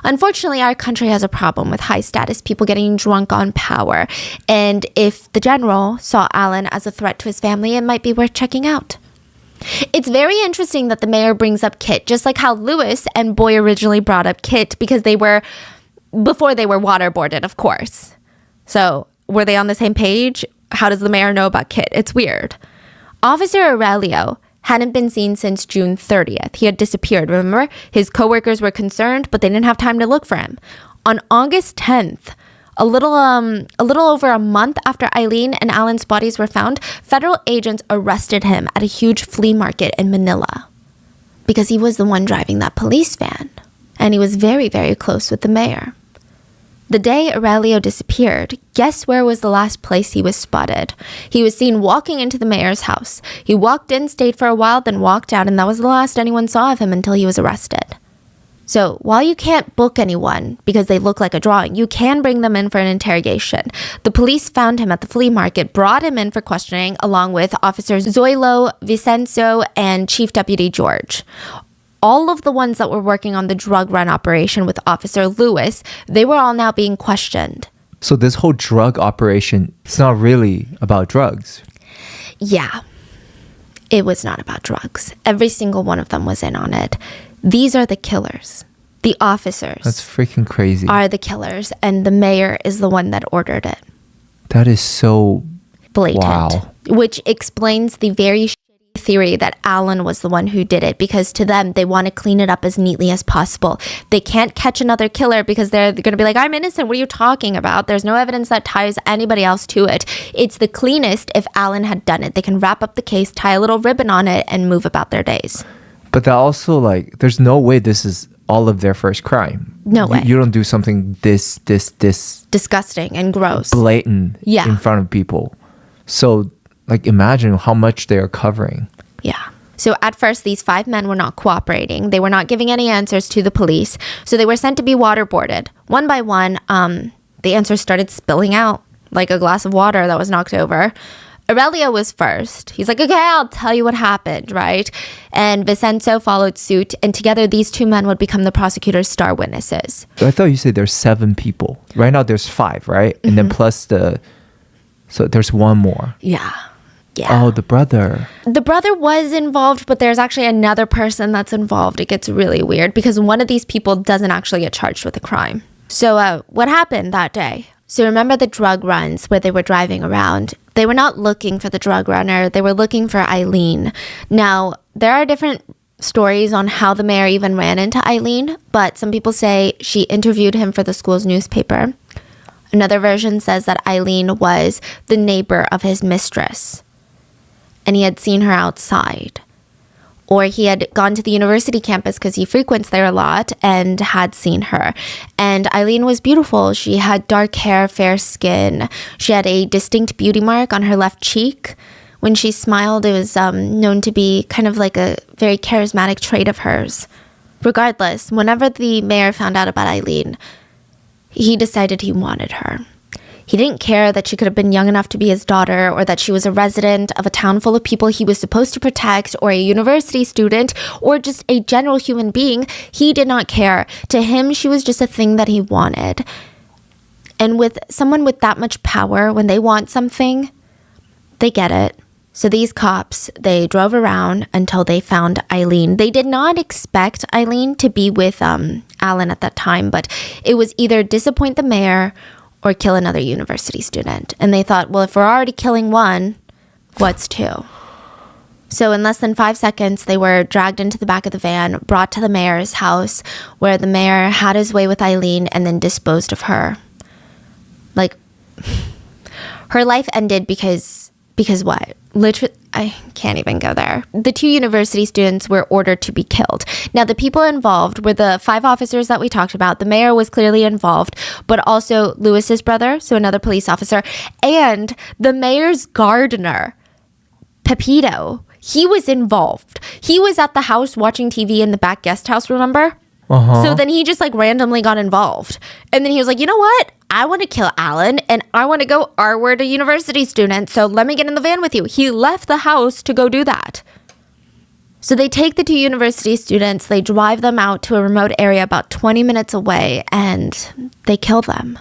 Unfortunately, our country has a problem with high status people getting drunk on power. And if the general saw Alan as a threat to his family, it might be worth checking out. It's very interesting that the mayor brings up Kit, just like how Lewis and Boy originally brought up Kit, because before they were waterboarded, of course. So were they on the same page? How does the mayor know about Kit? It's weird. Officer Aurelio hadn't been seen since June 30th. He had disappeared, remember? His coworkers were concerned, but they didn't have time to look for him. On August 10th, a little over a month after Eileen and Alan's bodies were found, federal agents arrested him at a huge flea market in Manila because he was the one driving that police van, and he was very, very close with the mayor. The day Aurelio disappeared, guess where was the last place he was spotted? He was seen walking into the mayor's house. He walked in, stayed for a while, then walked out, and that was the last anyone saw of him until he was arrested. So while you can't book anyone because they look like a drawing, you can bring them in for an interrogation. The police found him at the flea market, brought him in for questioning, along with Officers Zoilo, Vicenzo, and Chief Deputy George. All of the ones that were working on the drug run operation with Officer Lewis, they were all now being questioned. So this whole drug operation, it's not really about drugs. Yeah, it was not about drugs. Every single one of them was in on it. These are the killers. The officers. That's freaking crazy. Are the killers, and the mayor is the one that ordered it. That is so blatant. Wow. Which explains the very theory that Alan was the one who did it, because to them, they want to clean it up as neatly as possible. They can't catch another killer because they're going to be like, I'm innocent. What are you talking about? There's no evidence that ties anybody else to it. It's the cleanest if Alan had done it. They can wrap up the case, tie a little ribbon on it, and move about their days. But that also, like, there's no way this is all of their first crime. No way. You don't do something this disgusting and gross, blatant in front of people. So, like, imagine how much they are covering. Yeah. So at first, these 5 men were not cooperating. They were not giving any answers to the police. So they were sent to be waterboarded. One by one, the answers started spilling out like a glass of water that was knocked over. Aurelio was first. He's like, okay, I'll tell you what happened, right? And Vicenzo followed suit. And together, these 2 men would become the prosecutor's star witnesses. I thought you said there's 7 people. Right now, there's 5, right? And then plus so there's 1 more. Yeah. Oh, the brother. The brother was involved, but there's actually another person that's involved. It gets really weird because one of these people doesn't actually get charged with a crime. So what happened that day? So remember the drug runs where they were driving around? They were not looking for the drug runner. They were looking for Eileen. Now, there are different stories on how the mayor even ran into Eileen, but some people say she interviewed him for the school's newspaper. Another version says that Eileen was the neighbor of his mistress, and he had seen her outside. Or he had gone to the university campus because he frequents there a lot and had seen her. And Eileen was beautiful. She had dark hair, fair skin. She had a distinct beauty mark on her left cheek. When she smiled, it was known to be kind of like a very charismatic trait of hers. Regardless, whenever the mayor found out about Eileen, he decided he wanted her. He didn't care that she could have been young enough to be his daughter, or that she was a resident of a town full of people he was supposed to protect, or a university student, or just a general human being. He did not care. To him, she was just a thing that he wanted. And with someone with that much power, when they want something, they get it. So these cops, they drove around until they found Eileen. They did not expect Eileen to be with Alan at that time, but it was either disappoint the mayor or kill another university student. And they thought, well, if we're already killing one, what's 2? So in less than 5 seconds, they were dragged into the back of the van, brought to the mayor's house, where the mayor had his way with Eileen and then disposed of her. Like, her life ended because Because what? Literally, I can't even go there. The 2 university students were ordered to be killed. Now, the people involved were the 5 officers that we talked about. The mayor was clearly involved, but also Lewis's brother, so another police officer, and the mayor's gardener, Pepito. He was involved. He was at the house watching TV in the back guest house, remember? So then he just like randomly got involved. And then he was like, you know what? I want to kill Alan and I want to go R-word a university student. So let me get in the van with you. He left the house to go do that. So they take the 2 university students, they drive them out to a remote area about 20 minutes away, and they kill them.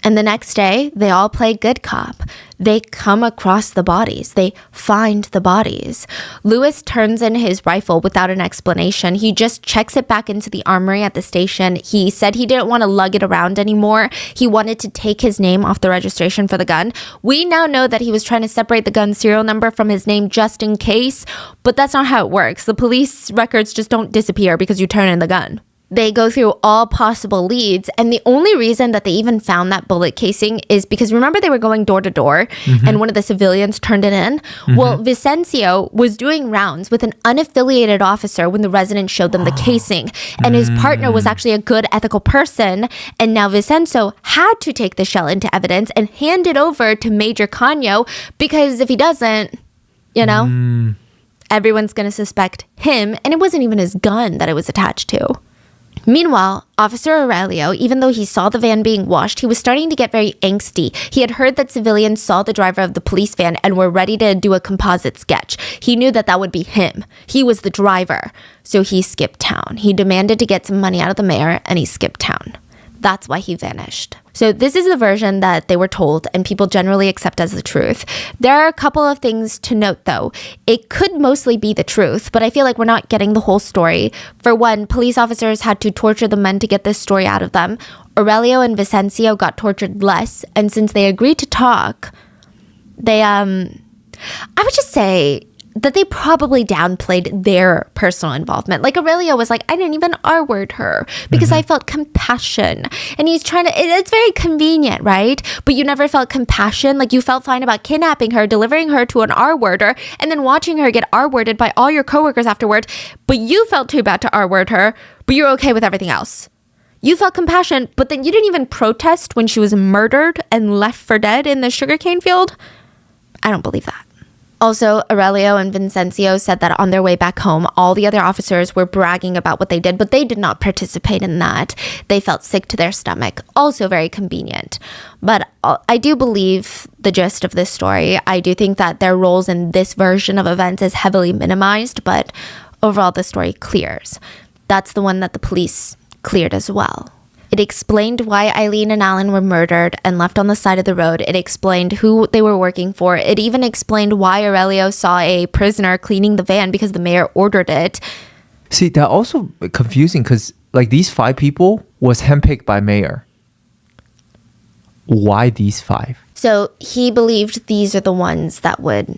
And the next day, they all play good cop. They come across the bodies. They find the bodies. Lewis turns in his rifle without an explanation. He just checks it back into the armory at the station. He said he didn't want to lug it around anymore. He wanted to take his name off the registration for the gun. We now know that he was trying to separate the gun's serial number from his name just in case, but that's not how it works. The police records just don't disappear because you turn in the gun. They go through all possible leads, and the only reason that they even found that bullet casing is because remember they were going door to door and one of the civilians turned it in? Well, Vicencio was doing rounds with an unaffiliated officer when the resident showed them the casing, and his partner was actually a good ethical person, and now Vicencio had to take the shell into evidence and hand it over to Major Canio, because if he doesn't, you know, everyone's going to suspect him, and it wasn't even his gun that it was attached to. Meanwhile, Officer Aurelio, even though he saw the van being washed, he was starting to get very angsty. He had heard that civilians saw the driver of the police van and were ready to do a composite sketch. He knew that that would be him. He was the driver. So he skipped town. He demanded to get some money out of the mayor, and he skipped town. That's why he vanished. So this is the version that they were told and people generally accept as the truth. There are a couple of things to note though. It could mostly be the truth, but I feel like we're not getting the whole story. For one, police officers had to torture the men to get this story out of them. Aurelio and Vicencio got tortured less, and since they agreed to talk, they, I would just say that they probably downplayed their personal involvement. Like Aurelio was like, I didn't even R-word her because I felt compassion. And he's trying to, it's very convenient, right? But you never felt compassion. Like you felt fine about kidnapping her, delivering her to an R-worder, and then watching her get R-worded by all your coworkers afterward. But you felt too bad to R-word her, but you're okay with everything else. You felt compassion, but then you didn't even protest when she was murdered and left for dead in the sugarcane field. I don't believe that. Also, Aurelio and Vicencio said that on their way back home, all the other officers were bragging about what they did, but they did not participate in that. They felt sick to their stomach. Also very convenient. But I do believe the gist of this story. I do think that their roles in this version of events is heavily minimized, but overall the story clears. That's the one that the police cleared as well. It explained why Eileen and Alan were murdered and left on the side of the road. It explained who they were working for. It even explained why Aurelio saw a prisoner cleaning the van because the mayor ordered it. See, that also confusing because like these 5 people was handpicked by mayor. Why these 5? So he believed these are the ones that would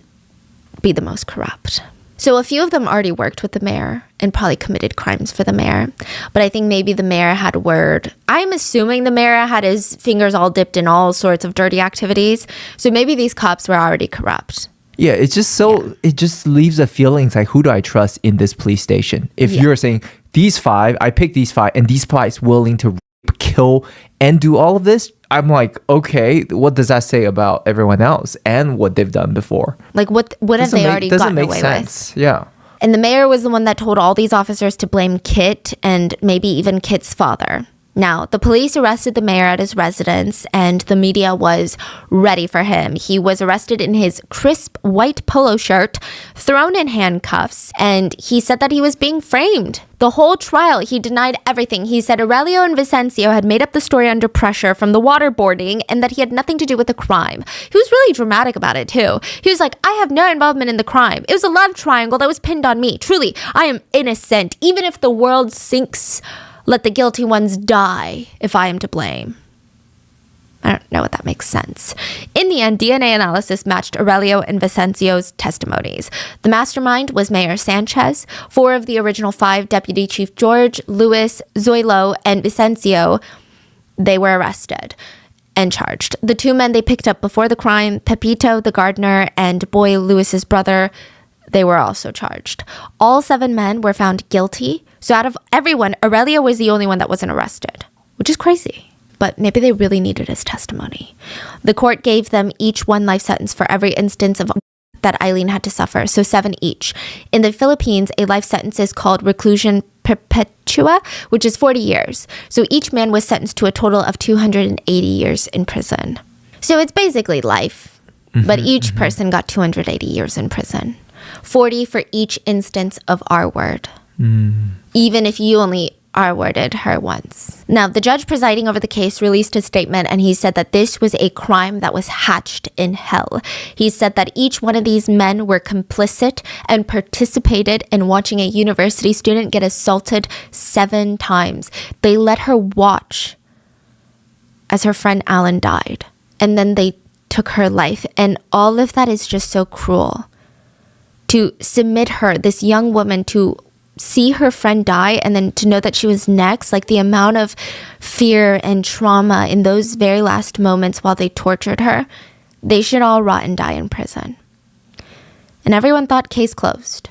be the most corrupt. So a few of them already worked with the mayor and probably committed crimes for the mayor. But I think maybe the mayor had word. I'm assuming the mayor had his fingers all dipped in all sorts of dirty activities. So maybe these cops were already corrupt. Yeah, it's just so, it just leaves a feeling like, who do I trust in this police station? If you're saying, these 5, I picked these 5, and these 5 is willing to rape, kill, and do all of this, I'm like, okay, what does that say about everyone else and what they've done before? Like, what have they already gotten away with? Yeah. And the mayor was the one that told all these officers to blame Kit and maybe even Kit's father. Now, the police arrested the mayor at his residence, and the media was ready for him. He was arrested in his crisp white polo shirt, thrown in handcuffs, and he said that he was being framed. The whole trial, he denied everything. He said Aurelio and Vicencio had made up the story under pressure from the waterboarding and that he had nothing to do with the crime. He was really dramatic about it, too. He was like, I have no involvement in the crime. It was a love triangle that was pinned on me. Truly, I am innocent. Even if the world sinks, let the guilty ones die if I am to blame. I don't know what that makes sense. In the end, DNA analysis matched Aurelio and Vicencio's testimonies. The mastermind was Mayor Sanchez. 4 of the original 5, Deputy Chief George, Luis, Zoilo, and Vicencio, they were arrested. and charged. The two men they picked up before the crime, Pepito, the gardener, and Boy Lewis's brother, they were also charged. All 7 men were found guilty. So out of everyone, Aurelio was the only one that wasn't arrested, which is crazy. But maybe they really needed his testimony. The court gave them each 1 life sentence for every instance of that Eileen had to suffer, so 7 each. In the Philippines, a life sentence is called reclusion perpetua, which is 40 years. So each man was sentenced to a total of 280 years in prison. So it's basically life, but each person got 280 years in prison. 40 for each instance of R-word. Even if you only R-worded her once. Now, the judge presiding over the case released a statement, and he said that this was a crime that was hatched in hell. He said that each one of these men were complicit and participated in watching a university student get assaulted 7 times. They let her watch as her friend Alan died, and then they took her life. And all of that is just so cruel. To submit her, this young woman, to see her friend die and then to know that she was next, like the amount of fear and trauma in those very last moments while they tortured her, they should all rot and die in prison. And everyone thought case closed.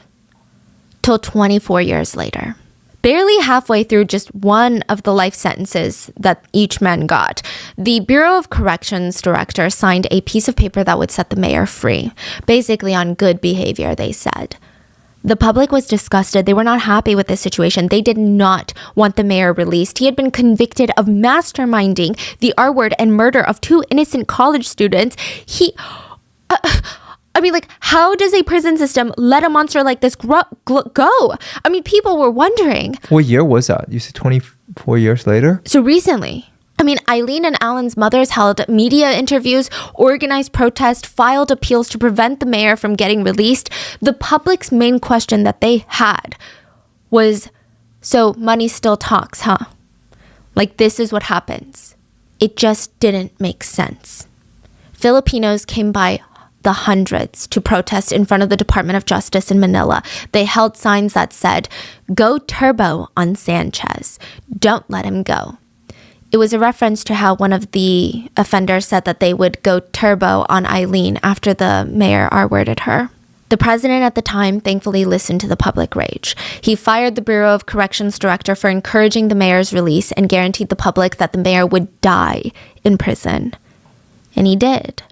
Till 24 years later. Barely halfway through just one of the life sentences that each man got, the Bureau of Corrections director signed a piece of paper that would set the mayor free. Basically on good behavior, they said. The public was disgusted. They were not happy with this situation. They did not want the mayor released. He had been convicted of masterminding the R-word and murder of 2 innocent college students. How does a prison system let a monster like this go? I mean, people were wondering. What year was that? You said 24 years later? So recently. I mean, Eileen and Alan's mothers held media interviews, organized protests, filed appeals to prevent the mayor from getting released. The public's main question that they had was, so money still talks, huh? Like, this is what happens. It just didn't make sense. Filipinos came by the hundreds to protest in front of the Department of Justice in Manila. They held signs that said, "Go turbo on Sanchez. Don't let him go." It was a reference to how one of the offenders said that they would go turbo on Eileen after the mayor R-worded her. The president at the time thankfully listened to the public rage. He fired the Bureau of Corrections director for encouraging the mayor's release and guaranteed the public that the mayor would die in prison. And he did.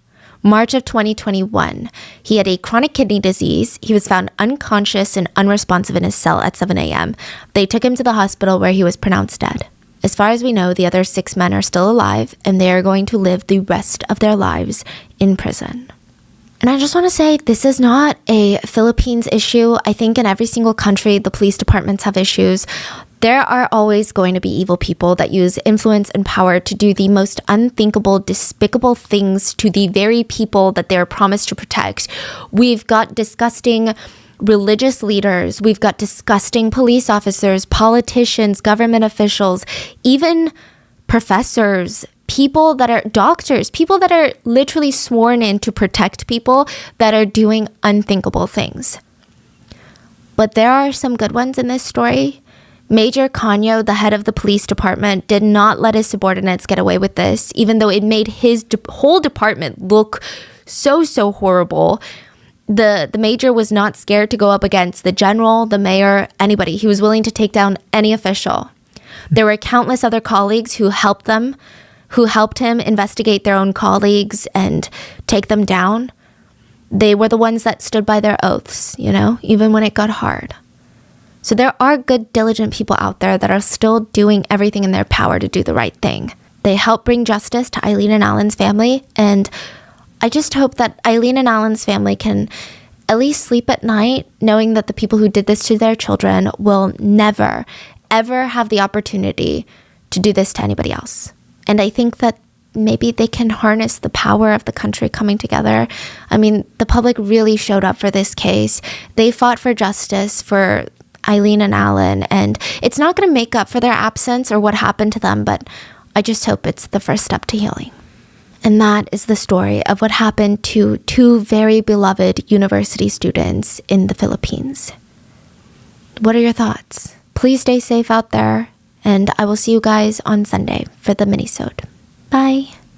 March of 2021, he had a chronic kidney disease. He was found unconscious and unresponsive in his cell at 7 a.m. They took him to the hospital where he was pronounced dead. As far as we know, the other 6 men are still alive, and they are going to live the rest of their lives in prison. And I just want to say, this is not a Philippines issue. I think in every single country, the police departments have issues. There are always going to be evil people that use influence and power to do the most unthinkable, despicable things to the very people that they're promised to protect. We've got disgusting religious leaders, we've got disgusting police officers, politicians, government officials, even professors, people that are doctors, people that are literally sworn in to protect people that are doing unthinkable things. But there are some good ones in this story. Major Canyo, the head of the police department, did not let his subordinates get away with this, even though it made his whole department look so horrible. The major was not scared to go up against the general, the mayor, anybody. He was willing to take down any official. There were countless other colleagues who helped him investigate their own colleagues and take them down. They were the ones that stood by their oaths, even when it got hard. So there are good, diligent people out there that are still doing everything in their power to do the right thing. They help bring justice to Eileen and Alan's family, and I just hope that Eileen and Alan's family can at least sleep at night knowing that the people who did this to their children will never, ever have the opportunity to do this to anybody else. And I think that maybe they can harness the power of the country coming together. I mean, the public really showed up for this case. They fought for justice for Eileen and Alan, and it's not going to make up for their absence or what happened to them, but I just hope it's the first step to healing. And that is the story of what happened to 2 very beloved university students in the Philippines. What are your thoughts? Please stay safe out there, and I will see you guys on Sunday for the minisode. Bye.